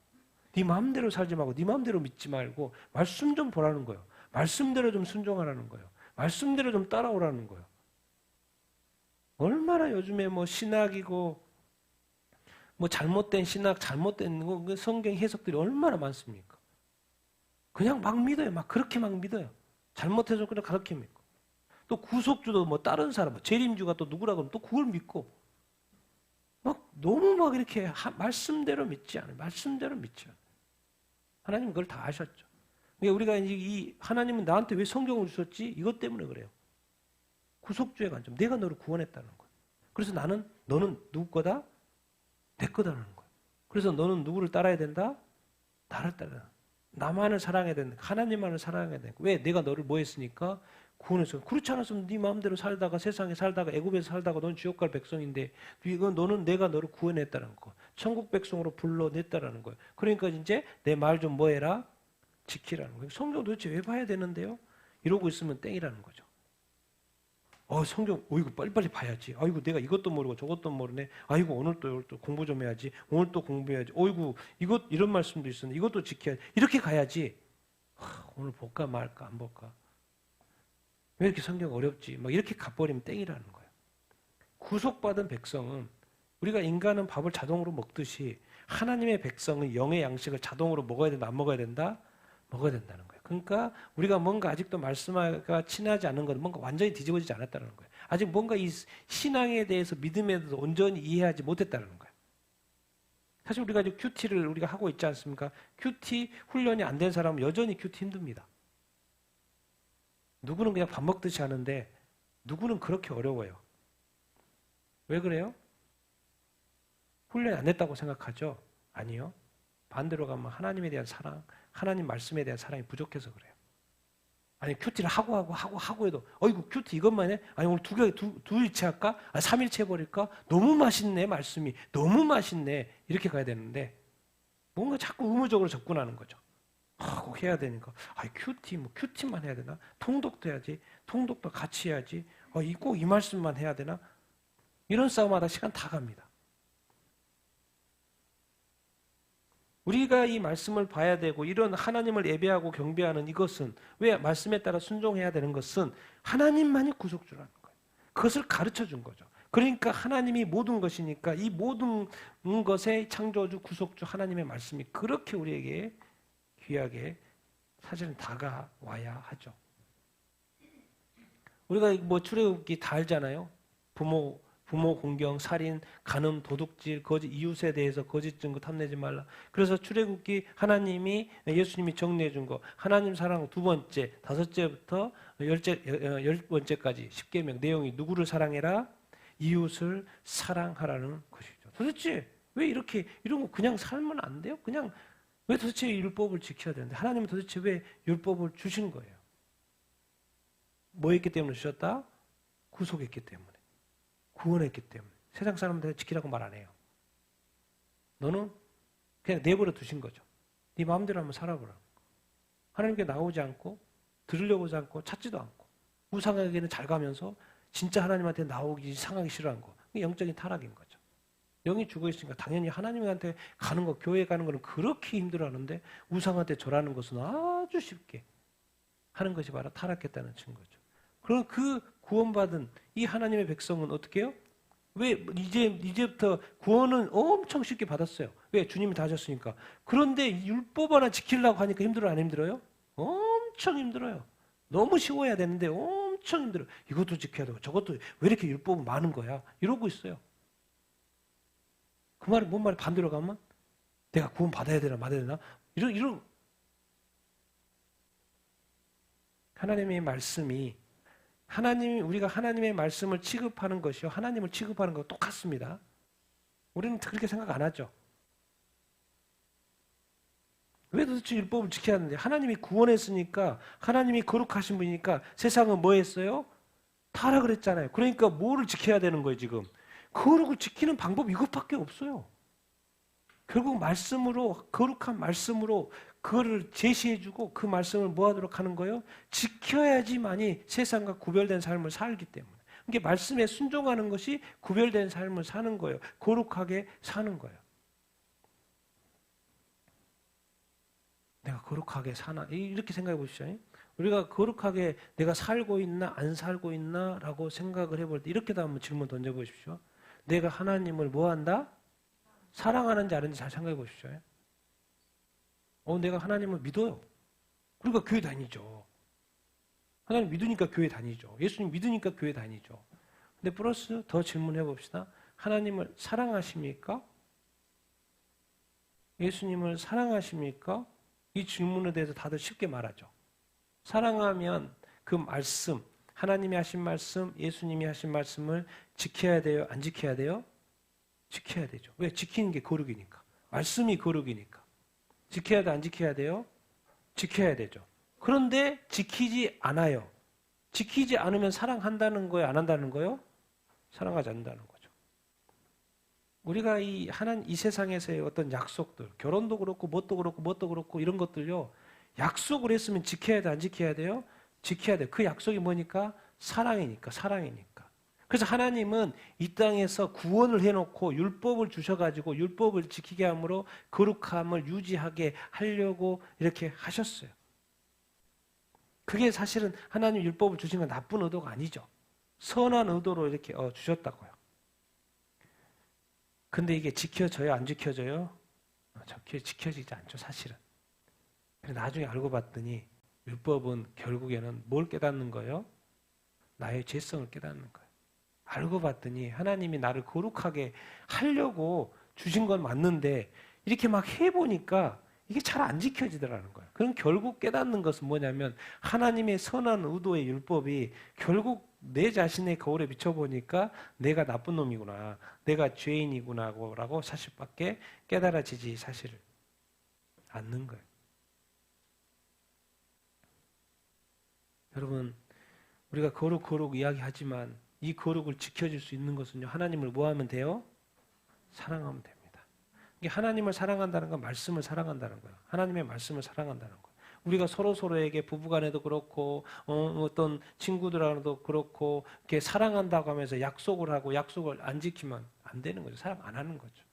네 마음대로 살지 말고 네 마음대로 믿지 말고 말씀 좀 보라는 거예요. 말씀대로 좀 순종하라는 거예요. 말씀대로 좀 따라오라는 거예요. 얼마나 요즘에 뭐 신학이고 뭐 잘못된 신학, 잘못된 거, 성경 해석들이 얼마나 많습니까? 그냥 막 믿어요. 막 그렇게 막 믿어요. 잘못해서 그냥 그렇게 믿고. 또 구속주도 뭐 다른 사람, 뭐 재림주가 또 누구라고 하면 또 그걸 믿고. 막 너무 막 이렇게 말씀대로 믿지 않아요. 말씀대로 믿지 않아요. 하나님은 그걸 다 아셨죠. 그러니까 우리가 이 하나님은 나한테 왜 성경을 주셨지? 이것 때문에 그래요. 구속주의 관점. 내가 너를 구원했다는 거예요. 그래서 너는 누구 거다? 내 거다라는 거예요. 그래서 너는 누구를 따라야 된다? 나를 따라. 나만을 사랑해야 된다. 하나님만을 사랑해야 된다. 왜? 내가 너를 뭐 했으니까? 구원했어. 그렇지 않았으면 네 마음대로 살다가 세상에 살다가 애굽에서 살다가 넌 지옥 갈 백성인데 이건 너는 내가 너를 구원했다는 거. 천국 백성으로 불러냈다라는 거예요. 그러니까 이제 내 말 좀 뭐 해라? 지키라는 거예요. 성경 도대체 왜 봐야 되는데요? 이러고 있으면 땡이라는 거죠. 성경, 이거 빨리빨리 봐야지. 아이고, 내가 이것도 모르고 저것도 모르네. 아이고, 오늘 또 공부 좀 해야지. 오늘 또 공부해야지. 어이구, 이런 말씀도 있었는데 이것도 지켜야지. 이렇게 가야지. 오늘 볼까 말까 안 볼까. 왜 이렇게 성경 어렵지? 막 이렇게 가버리면 땡이라는 거예요. 구속받은 백성은 우리가 인간은 밥을 자동으로 먹듯이 하나님의 백성은 영의 양식을 자동으로 먹어야 된다, 안 먹어야 된다? 먹어야 된다는 거예요. 그러니까 우리가 뭔가 아직도 말씀과 친하지 않은 것, 뭔가 완전히 뒤집어지지 않았다는 거예요. 아직 뭔가 이 신앙에 대해서 믿음에 대해서 온전히 이해하지 못했다는 거예요. 사실 우리가 이제 큐티를 우리가 하고 있지 않습니까? 큐티 훈련이 안 된 사람은 여전히 큐티 힘듭니다. 누구는 그냥 밥 먹듯이 하는데 누구는 그렇게 어려워요. 왜 그래요? 훈련이 안 됐다고 생각하죠? 아니요. 반대로 가면 하나님에 대한 사랑, 하나님 말씀에 대한 사랑이 부족해서 그래요. 아니 큐티를 하고 해도 어이구 큐티 이것만 해? 아니 오늘 두 일체 할까? 3일체 해버릴까? 너무 맛있네 말씀이. 너무 맛있네. 이렇게 가야 되는데 뭔가 자꾸 의무적으로 접근하는 거죠. 꼭 해야 되니까. 큐티만 해야 되나? 통독도 해야지. 통독도 같이 해야지. 꼭 이 말씀만 해야 되나? 이런 싸움하다 시간 다 갑니다. 우리가 이 말씀을 봐야 되고 이런 하나님을 예배하고 경배하는 이것은 왜 말씀에 따라 순종해야 되는 것은 하나님만이 구속주라는 거예요. 그것을 가르쳐 준 거죠. 그러니까 하나님이 모든 것이니까 이 모든 것의 창조주 구속주 하나님의 말씀이 그렇게 우리에게 귀하게 사실은 다가와야 하죠. 우리가 뭐 출애굽기 다 알잖아요. 부모 공경, 살인, 간음, 도둑질, 거짓, 이웃에 대해서 거짓 증거 탐내지 말라. 그래서 출애굽기 하나님이 예수님이 정리해 준 거, 하나님 사랑 두 번째, 다섯째부터 열 번째까지 10계명 내용이 누구를 사랑해라? 이웃을 사랑하라는 것이죠. 도대체 왜 이런 거 그냥 살면 안 돼요? 그냥 왜 도대체 율법을 지켜야 되는데 하나님은 도대체 왜 율법을 주신 거예요? 뭐 했기 때문에 주셨다? 구속했기 때문에. 구원했기 때문에. 세상 사람들은 지키라고 말 안 해요. 너는 그냥 내버려 두신 거죠. 네 마음대로 한번 살아보라. 하나님께 나오지 않고 들으려고 하지 않고 찾지도 않고 우상에게는 잘 가면서 진짜 하나님한테 나오기 상하기 싫어한 거. 그게 영적인 타락인 거죠. 영이 죽어있으니까 당연히 하나님한테 가는 거, 교회 가는 거는 그렇게 힘들어하는데 우상한테 절하는 것은 아주 쉽게 하는 것이 바로 타락했다는 증거죠. 그럼 그 구원받은 이 하나님의 백성은 어떻게 해요? 왜 이제부터 구원은 엄청 쉽게 받았어요. 왜? 주님이 다 하셨으니까. 그런데 율법 하나 지키려고 하니까 힘들어요, 안 힘들어요? 엄청 힘들어요. 너무 쉬워야 되는데 엄청 힘들어요. 이것도 지켜야 되고 저것도 왜 이렇게 율법은 많은 거야? 이러고 있어요. 그 말이 뭔 말이 반대로 가면 내가 구원 받아야 되나 말아야 되나? 이런 하나님의 말씀이 우리가 하나님의 말씀을 취급하는 것이요 하나님을 취급하는 것 똑같습니다. 우리는 그렇게 생각 안 하죠. 왜 도대체 율법을 지켜야 하는데 하나님이 구원했으니까 하나님이 거룩하신 분이니까 세상은 뭐 했어요? 타라 그랬잖아요. 그러니까 뭐를 지켜야 되는 거예요 지금? 거룩을 지키는 방법 이것밖에 없어요. 결국 말씀으로 거룩한 말씀으로 그거를 제시해주고 그 말씀을 뭐하도록 하는 거예요? 지켜야지만이 세상과 구별된 삶을 살기 때문에. 그러니까 말씀에 순종하는 것이 구별된 삶을 사는 거예요. 거룩하게 사는 거예요. 내가 거룩하게 사나? 이렇게 생각해 보시죠. 우리가 거룩하게 내가 살고 있나 안 살고 있나 라고 생각을 해볼 때 이렇게도 한번 질문 던져보십시오. 내가 하나님을 뭐한다? 사랑하는지 아는지 잘 생각해 보십시오. 내가 하나님을 믿어요. 그러니까 교회 다니죠. 하나님 믿으니까 교회 다니죠. 예수님 믿으니까 교회 다니죠. 근데 플러스 더 질문해 봅시다. 하나님을 사랑하십니까? 예수님을 사랑하십니까? 이 질문에 대해서 다들 쉽게 말하죠. 사랑하면 그 말씀, 하나님이 하신 말씀, 예수님이 하신 말씀을 지켜야 돼요? 안 지켜야 돼요? 지켜야 되죠. 왜? 지키는 게 거룩이니까. 말씀이 거룩이니까. 지켜야 돼? 안 지켜야 돼요? 지켜야 되죠. 그런데 지키지 않아요. 지키지 않으면 사랑한다는 거예요? 안 한다는 거예요? 사랑하지 않는다는 거죠. 우리가 이 세상에서의 어떤 약속들, 결혼도 그렇고, 뭣도 그렇고, 이런 것들요, 약속을 했으면 지켜야 돼? 안 지켜야 돼요? 지켜야 돼. 그 약속이 뭐니까? 사랑이니까. 그래서 하나님은 이 땅에서 구원을 해놓고 율법을 주셔가지고 율법을 지키게 함으로 거룩함을 유지하게 하려고 이렇게 하셨어요. 그게 사실은 하나님 율법을 주신 건 나쁜 의도가 아니죠. 선한 의도로 이렇게 주셨다고요. 근데 이게 지켜져요? 안 지켜져요? 지켜지지 않죠, 사실은. 나중에 알고 봤더니 율법은 결국에는 뭘 깨닫는 거예요? 나의 죄성을 깨닫는 거예요. 알고 봤더니 하나님이 나를 거룩하게 하려고 주신 건 맞는데 이렇게 막 해보니까 이게 잘 안 지켜지더라는 거예요. 그럼 결국 깨닫는 것은 뭐냐면 하나님의 선한 의도의 율법이 결국 내 자신의 거울에 비춰보니까 내가 나쁜 놈이구나, 내가 죄인이구나 라고 사실밖에 깨달아지지 사실을 않는 거예요. 여러분, 우리가 거룩 이야기하지만 이 거룩을 지켜줄 수 있는 것은요, 하나님을 뭐 하면 돼요? 사랑하면 됩니다. 이게 하나님을 사랑한다는 건 말씀을 사랑한다는 거예요. 하나님의 말씀을 사랑한다는 거예요. 우리가 서로에게 부부간에도 그렇고 어떤 친구들하고도 그렇고 이렇게 사랑한다고 하면서 약속을 하고 약속을 안 지키면 안 되는 거죠. 사랑 안 하는 거죠.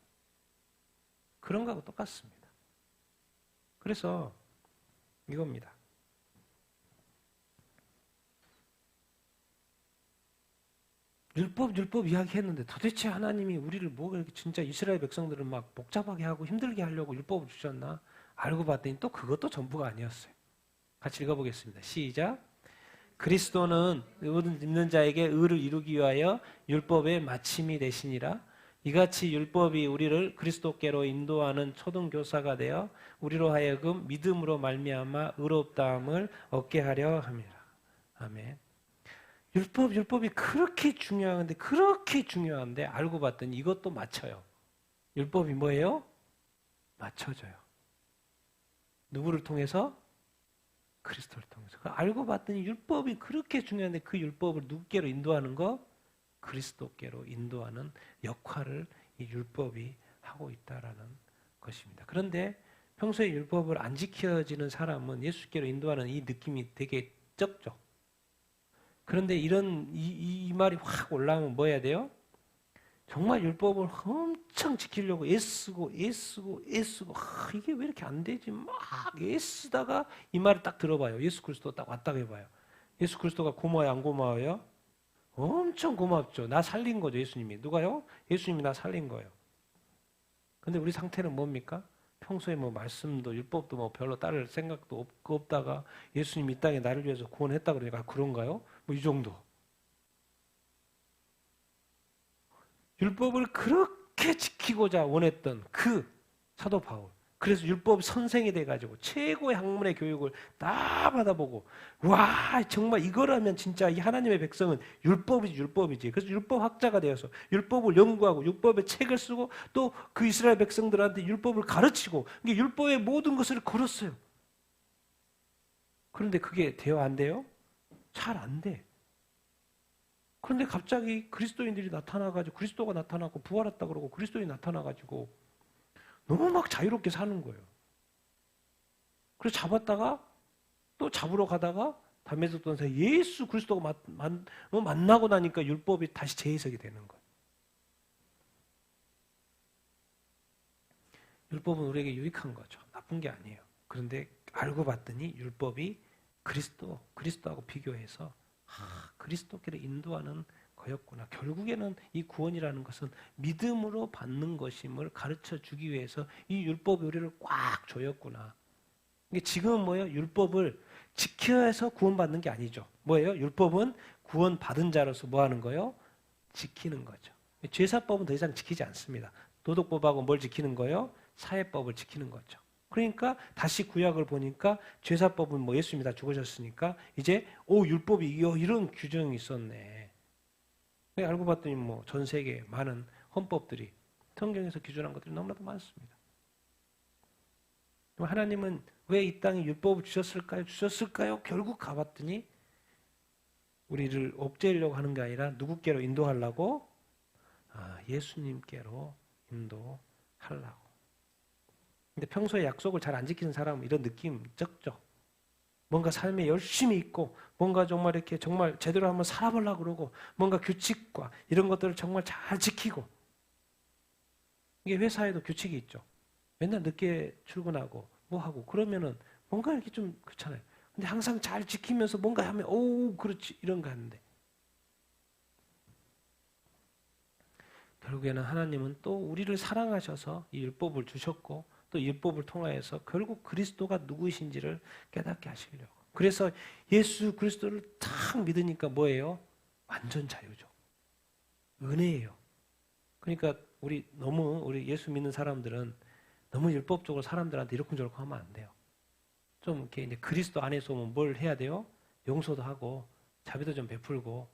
그런 거하고 똑같습니다. 그래서 이겁니다. 율법 이야기했는데 도대체 하나님이 우리를 뭐 이렇게 진짜 이스라엘 백성들을 막 복잡하게 하고 힘들게 하려고 율법을 주셨나? 알고 봤더니 또 그것도 전부가 아니었어요. 같이 읽어보겠습니다. 시작. 그리스도는 믿는 자에게 의를 이루기 위하여 율법의 마침이 되시니라. 이같이 율법이 우리를 그리스도께로 인도하는 초등교사가 되어 우리로 하여금 믿음으로 말미암아 의롭다함을 얻게 하려 함이라. 아멘. 율법이 그렇게 중요한데 알고 봤더니 이것도 맞춰요. 율법이 뭐예요? 맞춰져요. 누구를 통해서? 그리스도를 통해서. 알고 봤더니 율법이 그렇게 중요한데 그 율법을 누구께로 인도하는 거? 그리스도께로 인도하는 역할을 이 율법이 하고 있다라는 것입니다. 그런데 평소에 율법을 안 지켜지는 사람은 예수께로 인도하는 이 느낌이 되게 적죠. 그런데 이 말이 확 올라오면 뭐 해야 돼요? 정말 율법을 엄청 지키려고 애쓰고 이게 왜 이렇게 안 되지? 막 애쓰다가 이 말을 딱 들어봐요. 예수 그리스도 딱 왔다고 해봐요. 예수 그리스도가 고마워요? 안 고마워요? 엄청 고맙죠. 나 살린 거죠, 예수님이. 누가요? 예수님이 나 살린 거예요. 근데 우리 상태는 뭡니까? 평소에 뭐 말씀도 율법도 뭐 별로 따를 생각도 없다가 예수님이 이 땅에 나를 위해서 구원했다 그러니까 그런가요? 뭐 이 정도. 율법을 그렇게 지키고자 원했던 그 사도 바울. 그래서 율법 선생이 돼가지고 최고의 학문의 교육을 다 받아보고 와 정말 이거라면 진짜 이 하나님의 백성은 율법이지. 그래서 율법학자가 되어서 율법을 연구하고 율법의 책을 쓰고 또 그 이스라엘 백성들한테 율법을 가르치고 이게 율법의 모든 것을 걸었어요. 그런데 그게 돼요 안 돼요? 잘 안 돼. 그런데 갑자기 그리스도인들이 나타나가지고 그리스도가 나타나고 부활했다 그러고 그리스도인이 나타나가지고 너무 막 자유롭게 사는 거예요. 그래서 잡았다가 또 잡으러 가다가 담에 섰던 사이 예수 그리스도가 만나고 나니까 율법이 다시 재해석이 되는 거예요. 율법은 우리에게 유익한 거죠. 나쁜 게 아니에요. 그런데 알고 봤더니 율법이 그리스도하고 비교해서 그리스도께로 인도하는 거였구나. 결국에는 이 구원이라는 것은 믿음으로 받는 것임을 가르쳐 주기 위해서 이 율법이 우리를 꽉 조였구나. 이게 지금은 뭐예요? 율법을 지켜야 해서 구원받는 게 아니죠. 뭐예요? 율법은 구원받은 자로서 뭐 하는 거예요? 지키는 거죠. 죄사법은 더 이상 지키지 않습니다. 도덕법하고 뭘 지키는 거예요? 사회법을 지키는 거죠. 그러니까 다시 구약을 보니까 죄사법은 뭐 예수님이 다 죽으셨으니까 이제 율법이 이런 규정이 있었네. 알고 봤더니 뭐 전 세계 많은 헌법들이 성경에서 기준한 것들이 너무나도 많습니다. 하나님은 왜 이 땅에 율법을 주셨을까요? 결국 가봤더니 우리를 옥죄려고 하는 게 아니라 누구께로 인도하려고? 예수님께로 인도하려고. 근데 평소에 약속을 잘 안 지키는 사람은 이런 느낌 적죠. 뭔가 삶에 열심히 있고 뭔가 정말 이렇게 정말 제대로 한번 살아보려고 그러고 뭔가 규칙과 이런 것들을 정말 잘 지키고 이게 회사에도 규칙이 있죠. 맨날 늦게 출근하고 뭐 하고 그러면은 뭔가 이렇게 좀 그렇잖아요. 근데 항상 잘 지키면서 뭔가 하면 그렇지 이런 거 하는데 결국에는 하나님은 또 우리를 사랑하셔서 이 율법을 주셨고 또 율법을 통하여서 결국 그리스도가 누구이신지를 깨닫게 하시려고. 그래서 예수 그리스도를 딱 믿으니까 뭐예요? 완전 자유죠. 은혜예요. 그러니까 우리 예수 믿는 사람들은 너무 율법적으로 사람들한테 이러쿵저러쿵 하면 안 돼요. 좀 이렇게 이제 그리스도 안에서 오면 뭘 해야 돼요? 용서도 하고 자비도 좀 베풀고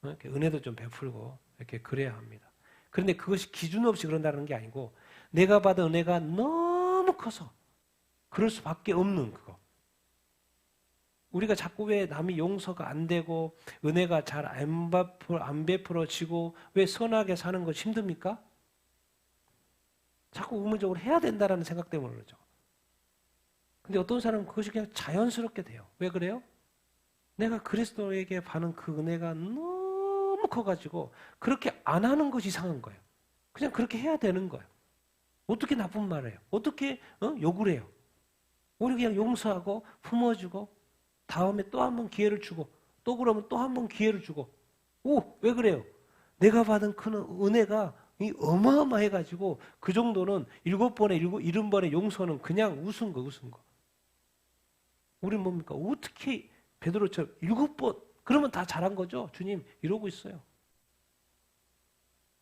이렇게 은혜도 좀 베풀고 이렇게 그래야 합니다. 그런데 그것이 기준 없이 그런다는 게 아니고 내가 받은 은혜가 너무 커서 그럴 수밖에 없는 그거. 우리가 자꾸 왜 남이 용서가 안 되고 은혜가 잘 안 베풀어지고 왜 선하게 사는 것 힘듭니까? 자꾸 의무적으로 해야 된다는 생각 때문에 그러죠. 근데 어떤 사람은 그것이 그냥 자연스럽게 돼요. 왜 그래요? 내가 그리스도에게 받은 그 은혜가 너무 커가지고 그렇게 안 하는 것이 이상한 거예요. 그냥 그렇게 해야 되는 거예요. 어떻게 나쁜 말을 해요? 어떻게 욕을 해요? 우리 그냥 용서하고 품어주고 다음에 또 한 번 기회를 주고 또 그러면 또 한 번 기회를 주고 왜 그래요? 내가 받은 큰 은혜가 어마어마해가지고 그 정도는 7번에 70번의 용서는 그냥 웃은 거. 우린 뭡니까? 어떻게 베드로처럼 7번 그러면 다 잘한 거죠? 주님 이러고 있어요.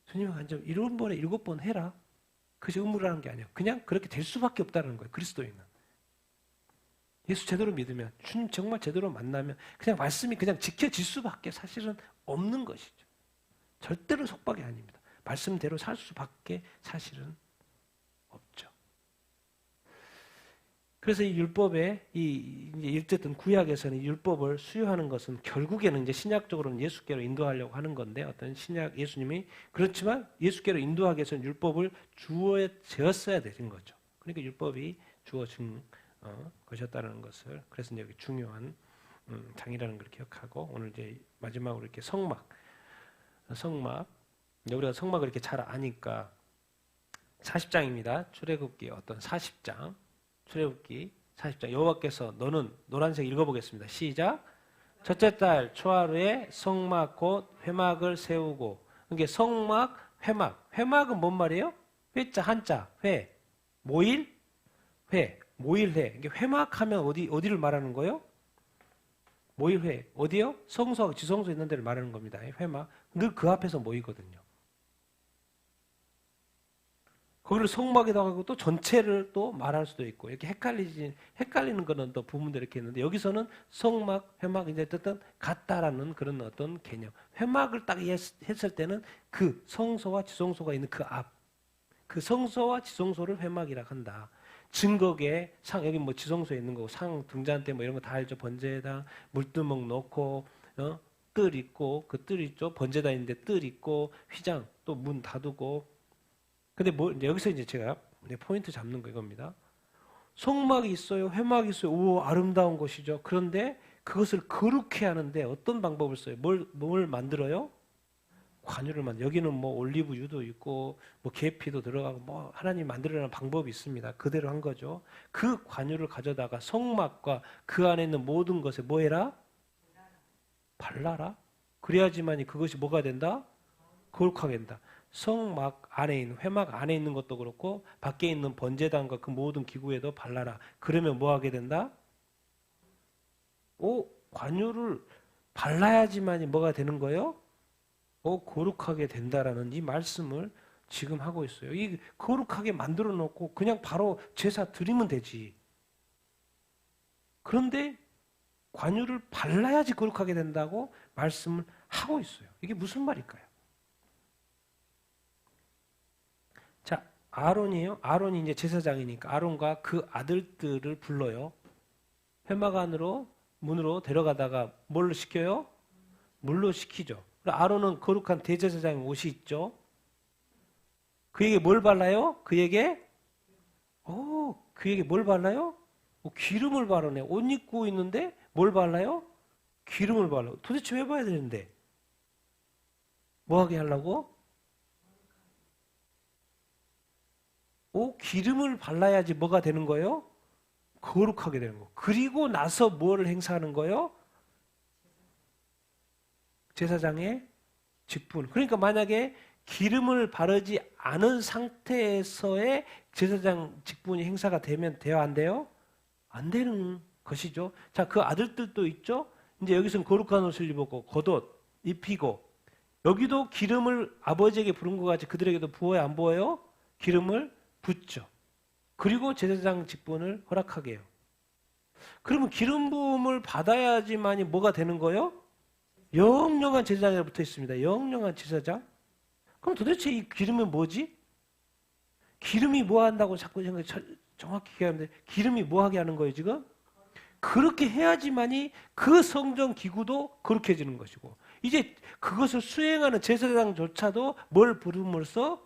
주님 완전 7번에 7번 해라. 그것이 의무라는 게 아니에요. 그냥 그렇게 될 수밖에 없다는 거예요. 그리스도인은. 예수 제대로 믿으면 주님 정말 제대로 만나면 그냥 말씀이 그냥 지켜질 수밖에 사실은 없는 것이죠. 절대로 속박이 아닙니다. 말씀대로 살 수밖에 사실은 없죠. 그래서 이 율법에 어쨌든 구약에서는 율법을 수요하는 것은 결국에는 이제 신약적으로는 예수께로 인도하려고 하는 건데 어떤 신약 예수님이 그렇지만 예수께로 인도하기 위해서는 율법을 주어졌어야 되는 거죠. 그러니까 율법이 주어진 것이었다는 것을 그래서 이제 여기 중요한 장이라는 걸 기억하고 오늘 이제 마지막으로 이렇게 성막 우리가 성막을 이렇게 잘 아니까 40장입니다. 출애굽기 어떤 40장 출애굽기 40장 여호와께서 너는 노란색 읽어보겠습니다. 시작. 첫째 달 초하루에 성막 곧 회막을 세우고. 이게 성막, 회막. 회막은 뭔 말이에요? 회자, 한자, 회. 모일, 회. 모일회. 이게 회막하면 어디를 말하는 거예요? 모일회. 어디요? 성소하고 지성소 있는 데를 말하는 겁니다. 회막. 그 앞에서 모이거든요. 거기를 성막이라고 하고 또 전체를 또 말할 수도 있고, 이렇게 헷갈리는 거는 또 부분들 이렇게 있는데, 여기서는 성막, 회막, 이제 어쨌든 같다라는 그런 어떤 개념. 회막을 딱 했을 때는 그 성소와 지성소가 있는 그 앞, 그 성소와 지성소를 회막이라 한다. 증거계 여기 뭐 지성소에 있는 거고, 상 등잔대 뭐 이런 거 다 알죠. 번제당 물두멍 놓고, 뜰 있고, 그 뜰 있죠. 번제당 있는데 뜰 있고, 휘장 또 문 닫고. 근데 이제 여기서 이제 제가 포인트 잡는 거 이겁니다. 성막이 있어요. 회막이 있어요. 오, 아름다운 것이죠. 그런데 그것을 거룩해 하는데 어떤 방법을 써요? 뭘 만들어요? 관유를 여기는 뭐 올리브유도 있고 뭐 계피도 들어가고 뭐 하나님 만들어라는 방법이 있습니다. 그대로 한 거죠. 그 관유를 가져다가 성막과 그 안에 있는 모든 것에 뭐 해라? 발라라. 그래야지만이 그것이 뭐가 된다? 거룩하게 된다. 성막 안에 있는, 회막 안에 있는 것도 그렇고 밖에 있는 번제단과 그 모든 기구에도 발라라. 그러면 뭐 하게 된다? 관유를 발라야지만이 뭐가 되는 거예요? 거룩하게 된다라는 이 말씀을 지금 하고 있어요. 이 거룩하게 만들어 놓고 그냥 바로 제사 드리면 되지. 그런데 관유를 발라야지 거룩하게 된다고 말씀을 하고 있어요. 이게 무슨 말일까요? 자, 아론이에요. 아론이 이제 제사장이니까 아론과 그 아들들을 불러요. 회막 안으로 문으로 데려가다가 뭘로 시켜요? 물로 시키죠. 아론은 거룩한 대제사장의 옷이 있죠. 그에게 뭘 발라요? 그에게 뭘 발라요? 기름을 바르네. 옷 입고 있는데 뭘 발라요? 기름을 발라요. 도대체 왜 봐야 되는데? 뭐 하게 하려고? 기름을 발라야지 뭐가 되는 거예요? 거룩하게 되는 거. 그리고 나서 뭐를 행사하는 거예요? 제사장의 직분. 그러니까 만약에 기름을 바르지 않은 상태에서의 제사장 직분이 행사가 돼야 안 돼요? 안 되는 것이죠. 자, 그 아들들도 있죠? 이제 여기서는 거룩한 옷을 입었고, 겉옷 입히고, 여기도 기름을 아버지에게 부른 것 같이 그들에게도 부어야 안 부어요? 기름을 붓죠. 그리고 제사장 직분을 허락하게 해요. 그러면 기름 부음을 받아야지만이 뭐가 되는 거예요? 영영한 제사장에 붙어 있습니다. 영영한 제사장. 그럼 도대체 이 기름은 뭐지? 기름이 뭐 한다고 자꾸 정확히 얘기하는데 기름이 뭐 하게 하는 거예요 지금? 그렇게 해야지만이 그 성전 기구도 거룩해지는 것이고, 이제 그것을 수행하는 제사장조차도 뭘 부름으로써?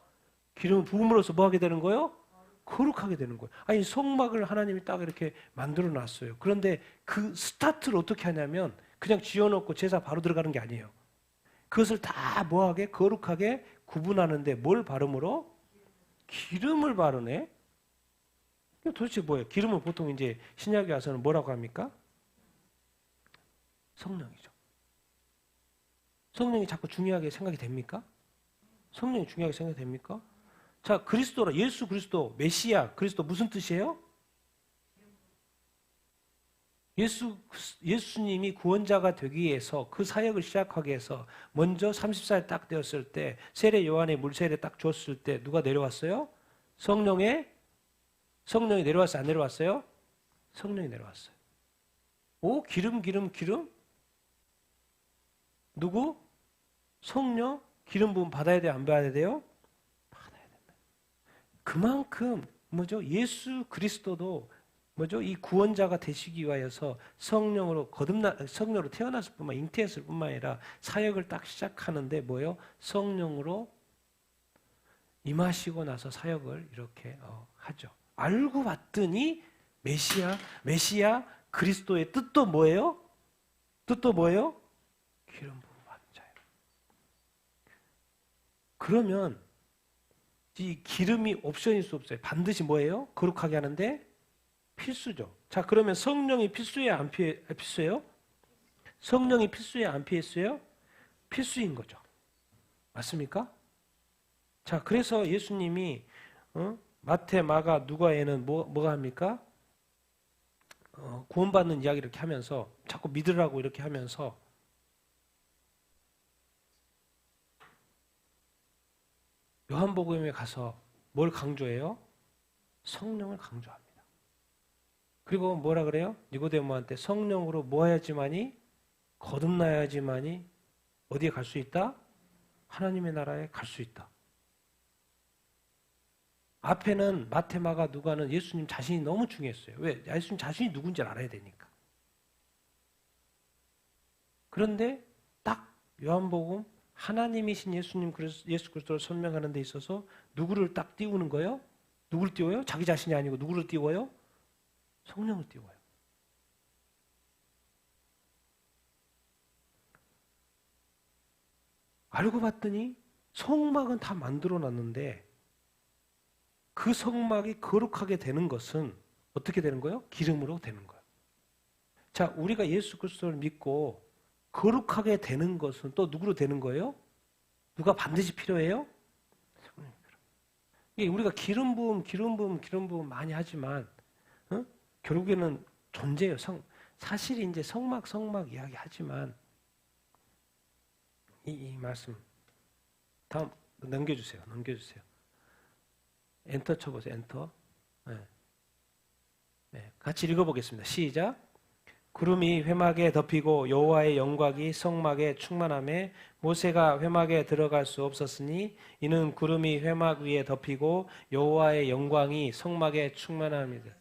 기름을 부음으로써 뭐 하게 되는 거예요? 거룩하게 되는 거예요. 아니, 성막을 하나님이 딱 이렇게 만들어 놨어요. 그런데 그 스타트를 어떻게 하냐면 그냥 지어놓고 제사 바로 들어가는 게 아니에요. 그것을 다 뭐하게? 거룩하게 구분하는데 뭘 바름으로? 기름을 바르네. 도대체 뭐예요? 기름은 보통 이제 신약에 와서는 뭐라고 합니까? 성령이죠. 성령이 자꾸 중요하게 생각이 됩니까? 성령이 중요하게 생각이 됩니까? 자, 그리스도라, 예수 그리스도, 메시아, 그리스도 무슨 뜻이에요? 예수님이 구원자가 되기 위해서 그 사역을 시작하기 위해서 먼저 30살 딱 되었을 때 세례 요한의 물세례 딱 줬을 때 누가 내려왔어요? 성령이 내려왔어요? 안 내려왔어요? 성령이 내려왔어요. 기름. 누구? 성령? 기름 부음 받아야 돼요? 안 받아야 돼요? 받아야 된다. 그만큼 예수 그리스도도 이 구원자가 되시기 위하여서 성령으로 태어났을 뿐만 잉태했을 뿐만 아니라 사역을 딱 시작하는데 성령으로 임하시고 나서 사역을 이렇게 하죠. 알고 봤더니 메시아 그리스도의 뜻도 뭐예요? 기름 부음 받은 자예요. 그러면 이 기름이 옵션일 수 없어요. 반드시 뭐예요? 거룩하게 하는데 필수죠. 자, 그러면 성령이 필수예요? 안 필수예요? 성령이 필수예요? 안 필수예요? 필수인 거죠. 맞습니까? 자, 그래서 예수님이 마태, 마가, 누가에는 뭐가 합니까? 구원받는 이야기 이렇게 하면서 자꾸 믿으라고 이렇게 하면서 요한복음에 가서 뭘 강조해요? 성령을 강조합니다. 그리고 뭐라 그래요? 니고데모한테 성령으로 뭐 해야지만이 거듭나야지만이 어디에 갈 수 있다? 하나님의 나라에 갈 수 있다. 앞에는 마태, 마가, 누가는 예수님 자신이 너무 중요했어요. 왜? 예수님 자신이 누군지 알아야 되니까. 그런데 딱 요한복음 하나님이신 예수 그리스도를 설명하는 데 있어서 누구를 딱 띄우는 거예요? 누구를 띄워요? 자기 자신이 아니고 누구를 띄워요? 성령을 띄워요. 알고 봤더니 성막은 다 만들어 놨는데 그 성막이 거룩하게 되는 것은 어떻게 되는 거예요? 기름으로 되는 거예요. 자, 우리가 예수 그리스도를 믿고 거룩하게 되는 것은 또 누구로 되는 거예요? 누가 반드시 필요해요? 우리가 기름 부음 많이 하지만 결국에는 존재예요. 사실이 이제 성막 이야기 하지만 이 말씀 다음 넘겨주세요. 엔터 쳐보세요. 엔터. 네. 같이 읽어보겠습니다. 시작. 구름이 회막에 덮이고 여호와의 영광이 성막에 충만하며 모세가 회막에 들어갈 수 없었으니 이는 구름이 회막 위에 덮이고 여호와의 영광이 성막에 충만합니다.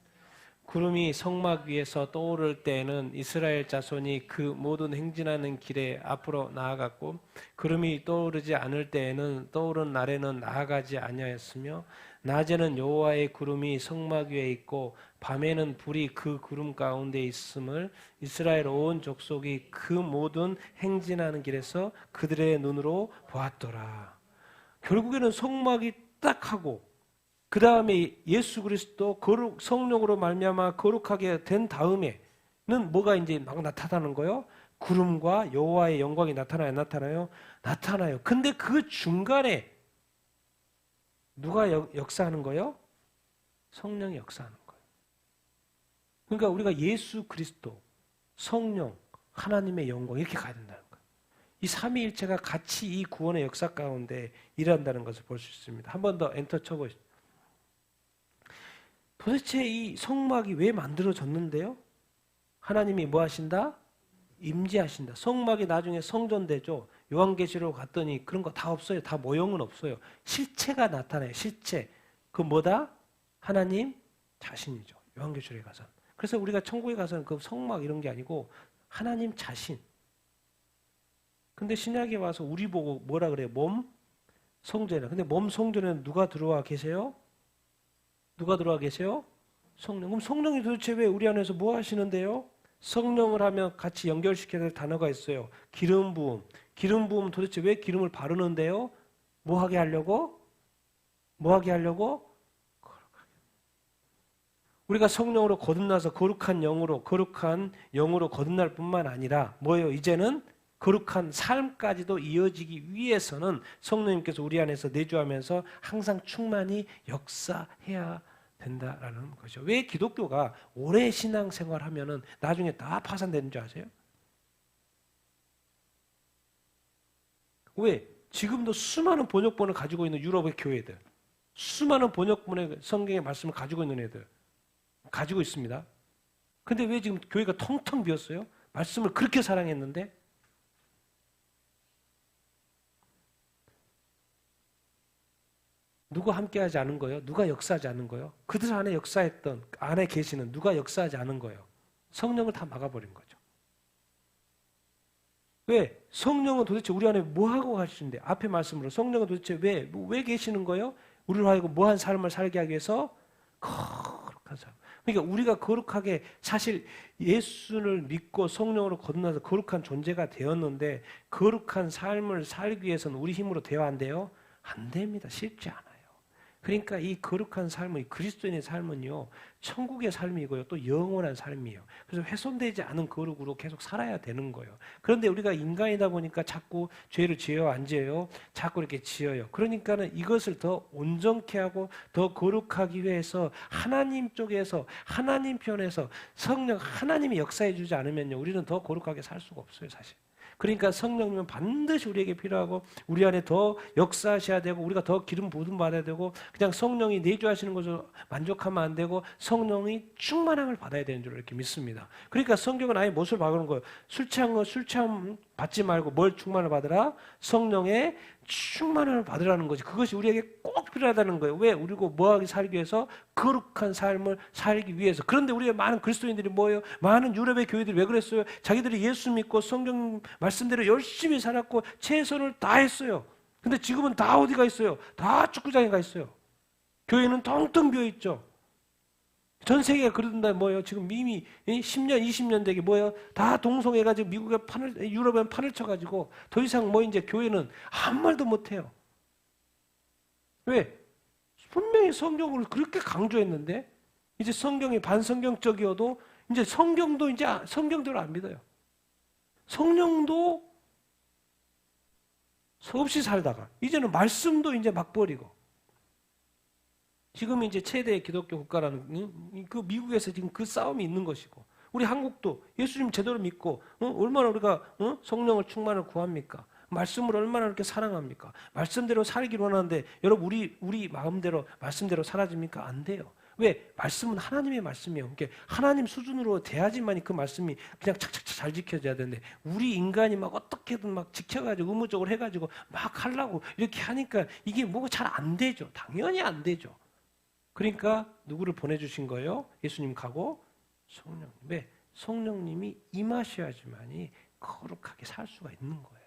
구름이 성막 위에서 떠오를 때에는 이스라엘 자손이 그 모든 행진하는 길에 앞으로 나아갔고 구름이 떠오르지 않을 때에는 떠오른 날에는 나아가지 아니하였으며 낮에는 여호와의 구름이 성막 위에 있고 밤에는 불이 그 구름 가운데 있음을 이스라엘 온 족속이 그 모든 행진하는 길에서 그들의 눈으로 보았더라. 결국에는 성막이 딱 하고 그 다음에 예수 그리스도 성령으로 말미암아 거룩하게 된 다음에는 뭐가 이제 막 나타나는 거예요? 구름과 여호와의 영광이 나타나요? 안 나타나요? 나타나요. 근데 그 중간에 누가 역사하는 거예요? 성령이 역사하는 거예요. 그러니까 우리가 예수 그리스도, 성령, 하나님의 영광 이렇게 가야 된다는 거예요. 이 삼위일체가 같이 이 구원의 역사 가운데 일한다는 것을 볼 수 있습니다. 한 번 더 엔터 쳐보시죠. 도대체 이 성막이 왜 만들어졌는데요? 하나님이 뭐 하신다? 임재하신다. 성막이 나중에 성전되죠. 요한계시록 갔더니 그런 거 다 없어요. 다 모형은 없어요. 실체가 나타나요. 실체. 그 뭐다? 하나님 자신이죠. 요한계시록에 가서. 그래서 우리가 천국에 가서는 그 성막 이런 게 아니고 하나님 자신. 근데 신약에 와서 우리 보고 뭐라 그래요? 몸 성전이라. 근데 몸 성전에는 누가 들어와 계세요? 누가 들어와 계세요? 성령. 그럼 성령이 도대체 왜 우리 안에서 뭐 하시는데요? 성령을 하면 같이 연결시켜야 될 단어가 있어요. 기름 부음. 기름 부음 도대체 왜 기름을 바르는데요? 뭐 하게 하려고? 뭐 하게 하려고? 거룩하게. 우리가 성령으로 거듭나서 거룩한 영으로 거듭날 뿐만 아니라 뭐예요? 이제는 거룩한 삶까지도 이어지기 위해서는 성령님께서 우리 안에서 내주하면서 항상 충만히 역사해야 된다라는 거죠. 왜 기독교가 오래 신앙생활 하면은 나중에 다 파산되는 줄 아세요? 왜? 지금도 수많은 번역본을 가지고 있는 유럽의 교회들, 수많은 번역본의 성경의 말씀을 가지고 있는 애들 가지고 있습니다. 근데 왜 지금 교회가 텅텅 비었어요? 말씀을 그렇게 사랑했는데 누가 함께하지 않은 거예요? 누가 역사하지 않은 거예요? 그들 안에 역사했던 안에 계시는 누가 역사하지 않은 거예요? 성령을 다 막아버린 거죠. 왜? 성령은 도대체 우리 안에 뭐 하고 가시는데? 앞에 말씀으로 성령은 도대체 왜 계시는 거예요? 우리로 하여금 뭐한 삶을 살게 하기 위해서 거룩한 삶. 그러니까 우리가 거룩하게 사실 예수를 믿고 성령으로 거듭나서 거룩한 존재가 되었는데 거룩한 삶을 살기 위해서는 우리 힘으로 되어 안 돼요? 안 됩니다. 쉽지 않아요. 그러니까 이 거룩한 삶은, 그리스도인의 삶은요, 천국의 삶이고요, 또 영원한 삶이에요. 그래서 훼손되지 않은 거룩으로 계속 살아야 되는 거예요. 그런데 우리가 인간이다 보니까 자꾸 죄를 지어요, 안 지어요? 자꾸 이렇게 지어요. 그러니까는 이것을 더 온전케 하고 더 거룩하기 위해서 하나님 쪽에서, 하나님 편에서 성령, 하나님이 역사해 주지 않으면요, 우리는 더 거룩하게 살 수가 없어요, 사실. 그러니까 성령님은 반드시 우리에게 필요하고 우리 안에 더 역사하셔야 되고 우리가 더 기름 부음 받아야 되고 그냥 성령이 내주하시는 것으로 만족하면 안 되고 성령이 충만함을 받아야 되는 줄 이렇게 믿습니다. 그러니까 성경은 아예 무엇을 바꾸는 거예요? 술 취한 거 술 취함 받지 말고 뭘 충만을 받으라? 성령의 충만함을 받으라는 거지. 그것이 우리에게 꼭 필요하다는 거예요. 왜? 우리가 뭐하게 살기 위해서? 거룩한 삶을 살기 위해서. 그런데 우리의 많은 그리스도인들이 뭐예요? 많은 유럽의 교회들이 왜 그랬어요? 자기들이 예수 믿고 성경 말씀대로 열심히 살았고 최선을 다했어요. 근데 지금은 다 어디가 있어요? 다 축구장에 가 있어요. 교회는 텅텅 비어 있죠. 전 세계가 그러던데 뭐예요? 지금 이미 10년, 20년 되게 뭐예요? 다 동성해가지고 미국에 유럽에 판을 쳐가지고 더 이상 뭐 이제 교회는 아무 말도 못해요. 왜? 분명히 성경을 그렇게 강조했는데 이제 성경이 반성경적이어도 이제 성경도 이제 성경대로 안 믿어요. 성령도 없이 살다가 이제는 말씀도 이제 막 버리고 지금 이제 최대의 기독교 국가라는 그 미국에서 지금 그 싸움이 있는 것이고 우리 한국도 예수님 제대로 믿고 얼마나 우리가 성령을 충만을 구합니까? 말씀을 얼마나 이렇게 사랑합니까? 말씀대로 살기로 하는데 여러분 우리 마음대로 말씀대로 사라집니까? 안 돼요. 왜? 말씀은 하나님의 말씀이에요. 그러니까 하나님 수준으로 돼야지만 그 말씀이 그냥 착착착 잘 지켜져야 되는데 우리 인간이 막 어떻게든 막 지켜가지고 의무적으로 해가지고 막 하려고 이렇게 하니까 이게 뭐가 잘 안 되죠. 당연히 안 되죠. 그러니까 누구를 보내주신 거예요? 예수님 가고 성령님. 왜? 성령님이 임하셔야지만이 거룩하게 살 수가 있는 거예요.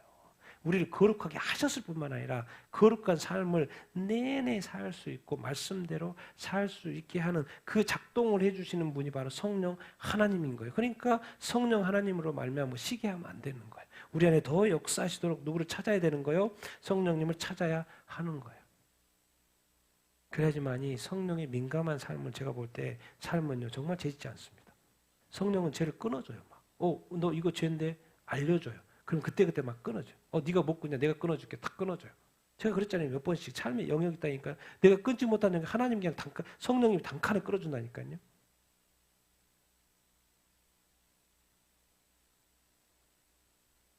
우리를 거룩하게 하셨을 뿐만 아니라 거룩한 삶을 내내 살 수 있고 말씀대로 살 수 있게 하는 그 작동을 해주시는 분이 바로 성령 하나님인 거예요. 그러니까 성령 하나님으로 말미암아 시기하면 안 되는 거예요. 우리 안에 더 역사하시도록 누구를 찾아야 되는 거예요? 성령님을 찾아야 하는 거예요. 그래야지만이 성령의 민감한 삶을 제가 볼 때 삶은요 정말 죄짓지 않습니다. 성령은 죄를 끊어줘요. 막. 너 이거 죄인데 알려줘요. 그럼 그때그때 막 끊어줘요. 네가 못 끊냐? 내가 끊어줄게. 탁 끊어줘요. 제가 그랬잖아요. 몇 번씩 삶의 영역이 있다니까. 내가 끊지 못하는 게 하나님 그냥 성령님이 단칸에 끌어준다니까요.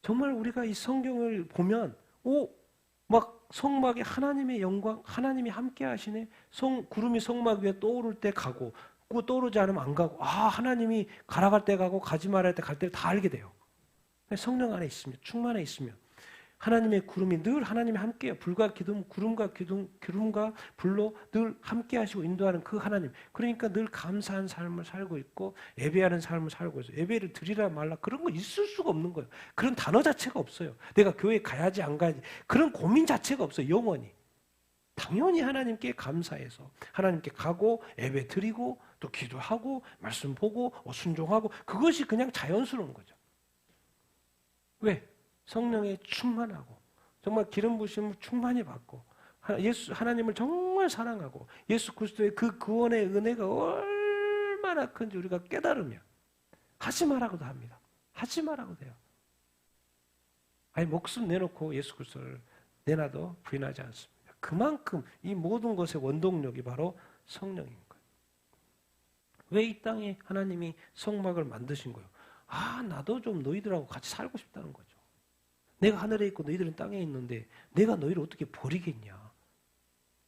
정말 우리가 이 성경을 보면 막 성막에 하나님의 영광, 하나님이 함께 하시네. 구름이 성막 위에 떠오를 때 가고, 그거 떠오르지 않으면 안 가고, 하나님이 가라 갈 때 가고, 가지 말아야 때 갈 때를 다 알게 돼요. 성령 안에 있으면, 충만해 있으면. 하나님의 구름이 늘 하나님이 함께해요. 불과 기둥, 기름과 불로 늘 함께 하시고 인도하는 그 하나님. 그러니까 늘 감사한 삶을 살고 있고 예배하는 삶을 살고 있어요. 예배를 드리라 말라 그런 거 있을 수가 없는 거예요. 그런 단어 자체가 없어요. 내가 교회 가야지 안 가야지 그런 고민 자체가 없어요. 영원히. 당연히 하나님께 감사해서 하나님께 가고 예배 드리고 또 기도하고 말씀 보고 순종하고 그것이 그냥 자연스러운 거죠. 왜? 성령에 충만하고 정말 기름 부심을 충만히 받고 하나님을 정말 사랑하고 예수 그리스도의 그 구원의 은혜가 얼마나 큰지 우리가 깨달으면 하지 말라고도 합니다. 하지 말라고 돼요. 아니 목숨 내놓고 예수 그리스도를 내놔도 부인하지 않습니다. 그만큼 이 모든 것의 원동력이 바로 성령인 거예요. 왜 이 땅에 하나님이 성막을 만드신 거예요? 나도 좀 너희들하고 같이 살고 싶다는 거죠. 내가 하늘에 있고 너희들은 땅에 있는데 내가 너희를 어떻게 버리겠냐.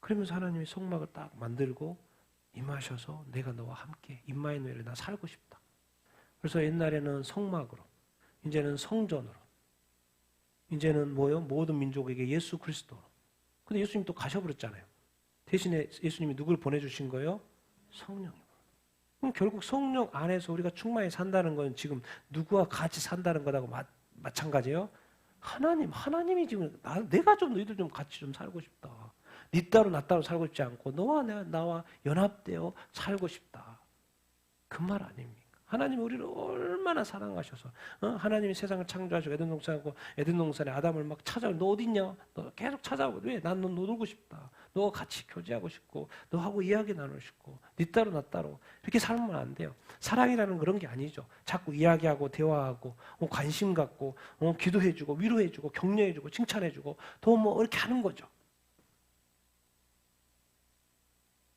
그러면서 하나님이 성막을 딱 만들고 임하셔서 내가 너와 함께 임마누엘을 나 살고 싶다. 그래서 옛날에는 성막으로 이제는 성전으로 이제는 뭐요? 모든 민족에게 예수 그리스도로. 근데 예수님 또 가셔버렸잖아요. 대신에 예수님이 누굴 보내주신 거예요? 성령이요. 그럼 결국 성령 안에서 우리가 충만히 산다는 건 지금 누구와 같이 산다는 거하고 마찬가지예요. 하나님이 지금 내가 좀 너희들 좀 같이 좀 살고 싶다. 네 따로 나 따로 살고 싶지 않고 나와 연합되어 살고 싶다. 그 말 아닙니까? 하나님이 우리를 얼마나 사랑하셔서 하나님이 세상을 창조하시고 에덴 동산에 아담을 막 찾아오. 너 어딨냐? 너 계속 찾아오고. 왜? 난 너 놀고 싶다. 너 같이 교제하고 싶고 너하고 이야기 나누고 싶고 네 따로 나 따로 이렇게 살면 안 돼요. 사랑이라는 그런 게 아니죠. 자꾸 이야기하고 대화하고 관심 갖고 기도해주고 위로해주고 격려해주고 칭찬해주고 더 뭐 이렇게 하는 거죠.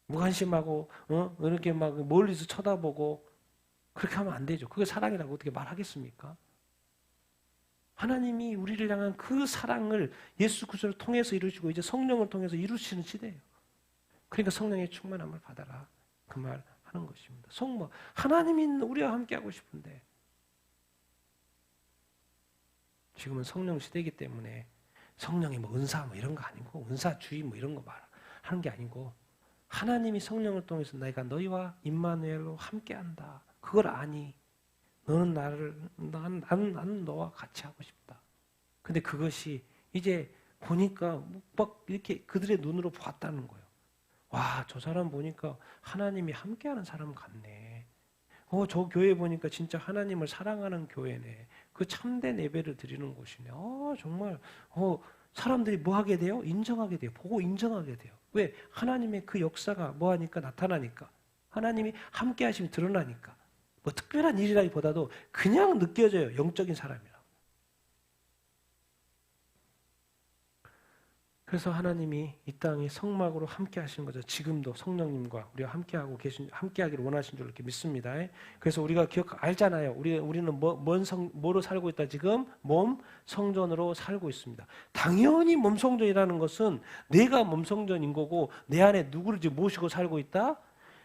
무관심하고 이렇게 막 멀리서 쳐다보고 그렇게 하면 안 되죠. 그게 사랑이라고 어떻게 말하겠습니까? 하나님이 우리를 향한 그 사랑을 예수 그리스도를 통해서 이루시고 이제 성령을 통해서 이루시는 시대예요. 그러니까 성령의 충만함을 받아라. 그 말 하는 것입니다. 성모 하나님이 우리와 함께하고 싶은데 지금은 성령 시대이기 때문에 성령이 뭐 은사 뭐 이런 거 아니고 은사주의 뭐 이런 거 말하는 게 아니고 하나님이 성령을 통해서 내가 너희와 임마누엘로 함께한다. 그걸 아니. 너는 나는 너와 같이 하고 싶다. 근데 그것이 이제 보니까 막 이렇게 그들의 눈으로 보았다는 거예요. 와, 저 사람 보니까 하나님이 함께하는 사람 같네. 저 교회 보니까 진짜 하나님을 사랑하는 교회네. 그 참된 예배를 드리는 곳이네. 정말 사람들이 뭐 하게 돼요? 인정하게 돼요. 보고 인정하게 돼요. 왜? 하나님의 그 역사가 뭐 하니까 나타나니까. 하나님이 함께 하심이 드러나니까. 뭐 특별한 일이라기보다도 그냥 느껴져요. 영적인 사람이라. 그래서 하나님이 이 땅에 성막으로 함께 하신 거죠. 지금도 성령님과 우리가 함께 하기를 원하신 줄 이렇게 믿습니다. 그래서 우리가 알잖아요. 우리는 뭐로 살고 있다 지금? 몸 성전으로 살고 있습니다. 당연히 몸 성전이라는 것은 내가 몸 성전인 거고 내 안에 누구를 모시고 살고 있다?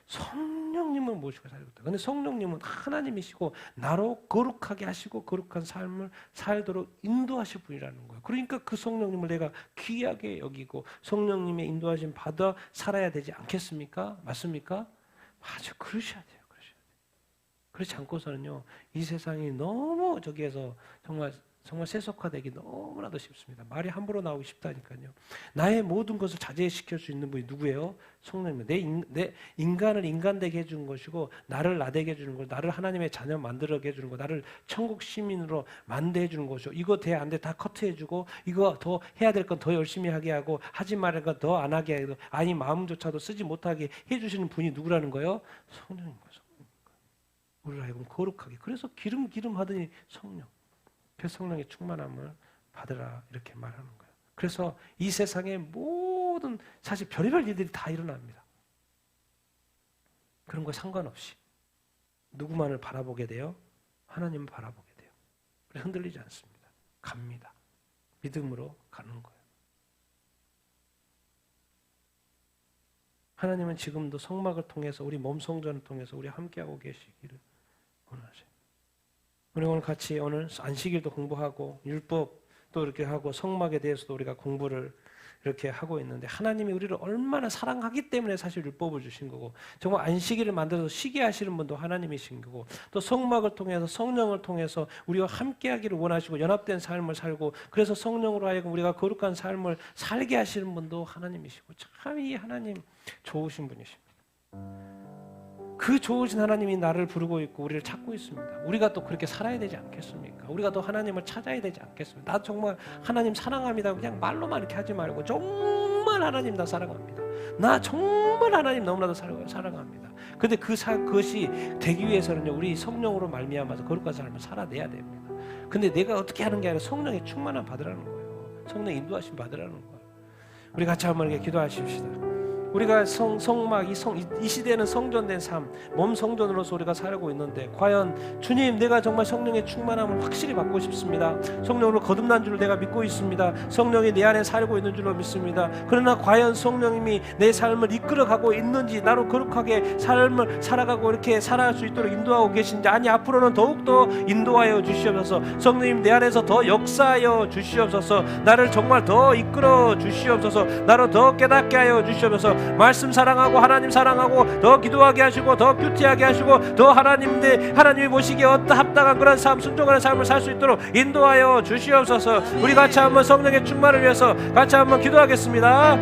성령님을 모시고 살고 있다. 그런데 성령님은 하나님이시고 나로 거룩하게 하시고 거룩한 삶을 살도록 인도하실 분이라는 거예요. 그러니까 그 성령님을 내가 귀하게 여기고 성령님의 인도하심 받아 살아야 되지 않겠습니까? 맞습니까? 맞아, 그러셔야 돼요. 그렇지 않고서는요, 이 세상이 너무 저기에서 정말 세속화되기 너무나도 쉽습니다. 말이 함부로 나오기 쉽다니까요. 나의 모든 것을 자제시킬 수 있는 분이 누구예요? 성령님. 내 인간을 인간되게 해주는 것이고 나를 나되게 해주는 것, 나를 하나님의 자녀 만들게 해주는 것, 나를 천국 시민으로 만들어 주는 것이고 이거 돼 안 돼 다 커트해주고 이거 더 해야 될 건 더 열심히 하게 하고 하지 말할 건 더 안 하게 하고 아니 마음조차도 쓰지 못하게 해주시는 분이 누구라는 거예요? 성령인 거죠. 우리를 하여금 거룩하게. 그래서 기름 하더니 성령. 그 성령의 충만함을 받으라 이렇게 말하는 거예요. 그래서 이 세상의 모든 사실 별의별 일들이 다 일어납니다. 그런 거 상관없이 누구만을 바라보게 돼요? 하나님을 바라보게 돼요. 그래서 흔들리지 않습니다. 갑니다. 믿음으로 가는 거예요. 하나님은 지금도 성막을 통해서 우리 몸 성전을 통해서 우리 함께하고 계시기를 원하세요. 우리 오늘 같이 오늘 안식일도 공부하고 율법도 이렇게 하고 성막에 대해서도 우리가 공부를 이렇게 하고 있는데 하나님이 우리를 얼마나 사랑하기 때문에 사실 율법을 주신 거고 정말 안식일을 만들어서 쉬게 하시는 분도 하나님이신 거고 또 성막을 통해서 성령을 통해서 우리와 함께하기를 원하시고 연합된 삶을 살고 그래서 성령으로 하여금 우리가 거룩한 삶을 살게 하시는 분도 하나님이시고 참 이 하나님 좋으신 분이십니다. 그 좋으신 하나님이 나를 부르고 있고 우리를 찾고 있습니다. 우리가 또 그렇게 살아야 되지 않겠습니까? 우리가 또 하나님을 찾아야 되지 않겠습니까? 나 정말 하나님 사랑합니다. 그냥 말로만 이렇게 하지 말고 정말 하나님 나 사랑합니다. 나 정말 하나님 너무나도 사랑합니다. 근데 그것이 되기 위해서는요, 우리 성령으로 말미암아서 거룩한 삶을 살아내야 됩니다. 근데 내가 어떻게 하는 게 아니라 성령의 충만함 받으라는 거예요. 성령 인도하심 받으라는 거예요. 우리 같이 한번 이렇게 기도하십시다. 우리가 성막 이 시대는 성전된 삶, 몸 성전으로서 우리가 살고 있는데 과연 주님 내가 정말 성령의 충만함을 확실히 받고 싶습니다. 성령으로 거듭난 줄을 내가 믿고 있습니다. 성령이 내 안에 살고 있는 줄로 믿습니다. 그러나 과연 성령님이 내 삶을 이끌어가고 있는지 나로 거룩하게 삶을 살아가고 이렇게 살아갈 수 있도록 인도하고 계신지 아니 앞으로는 더욱더 인도하여 주시옵소서. 성령님 내 안에서 더 역사하여 주시옵소서. 나를 정말 더 이끌어 주시옵소서. 나로 더 깨닫게 하여 주시옵소서. 말씀 사랑하고 하나님 사랑하고 더 기도하게 하시고 더 큐티하게 하시고 더 하나님이 보시기에 합당한 그런 삶 순종하는 삶을 살 수 있도록 인도하여 주시옵소서. 우리 같이 한번 성령의 충만을 위해서 같이 한번 기도하겠습니다.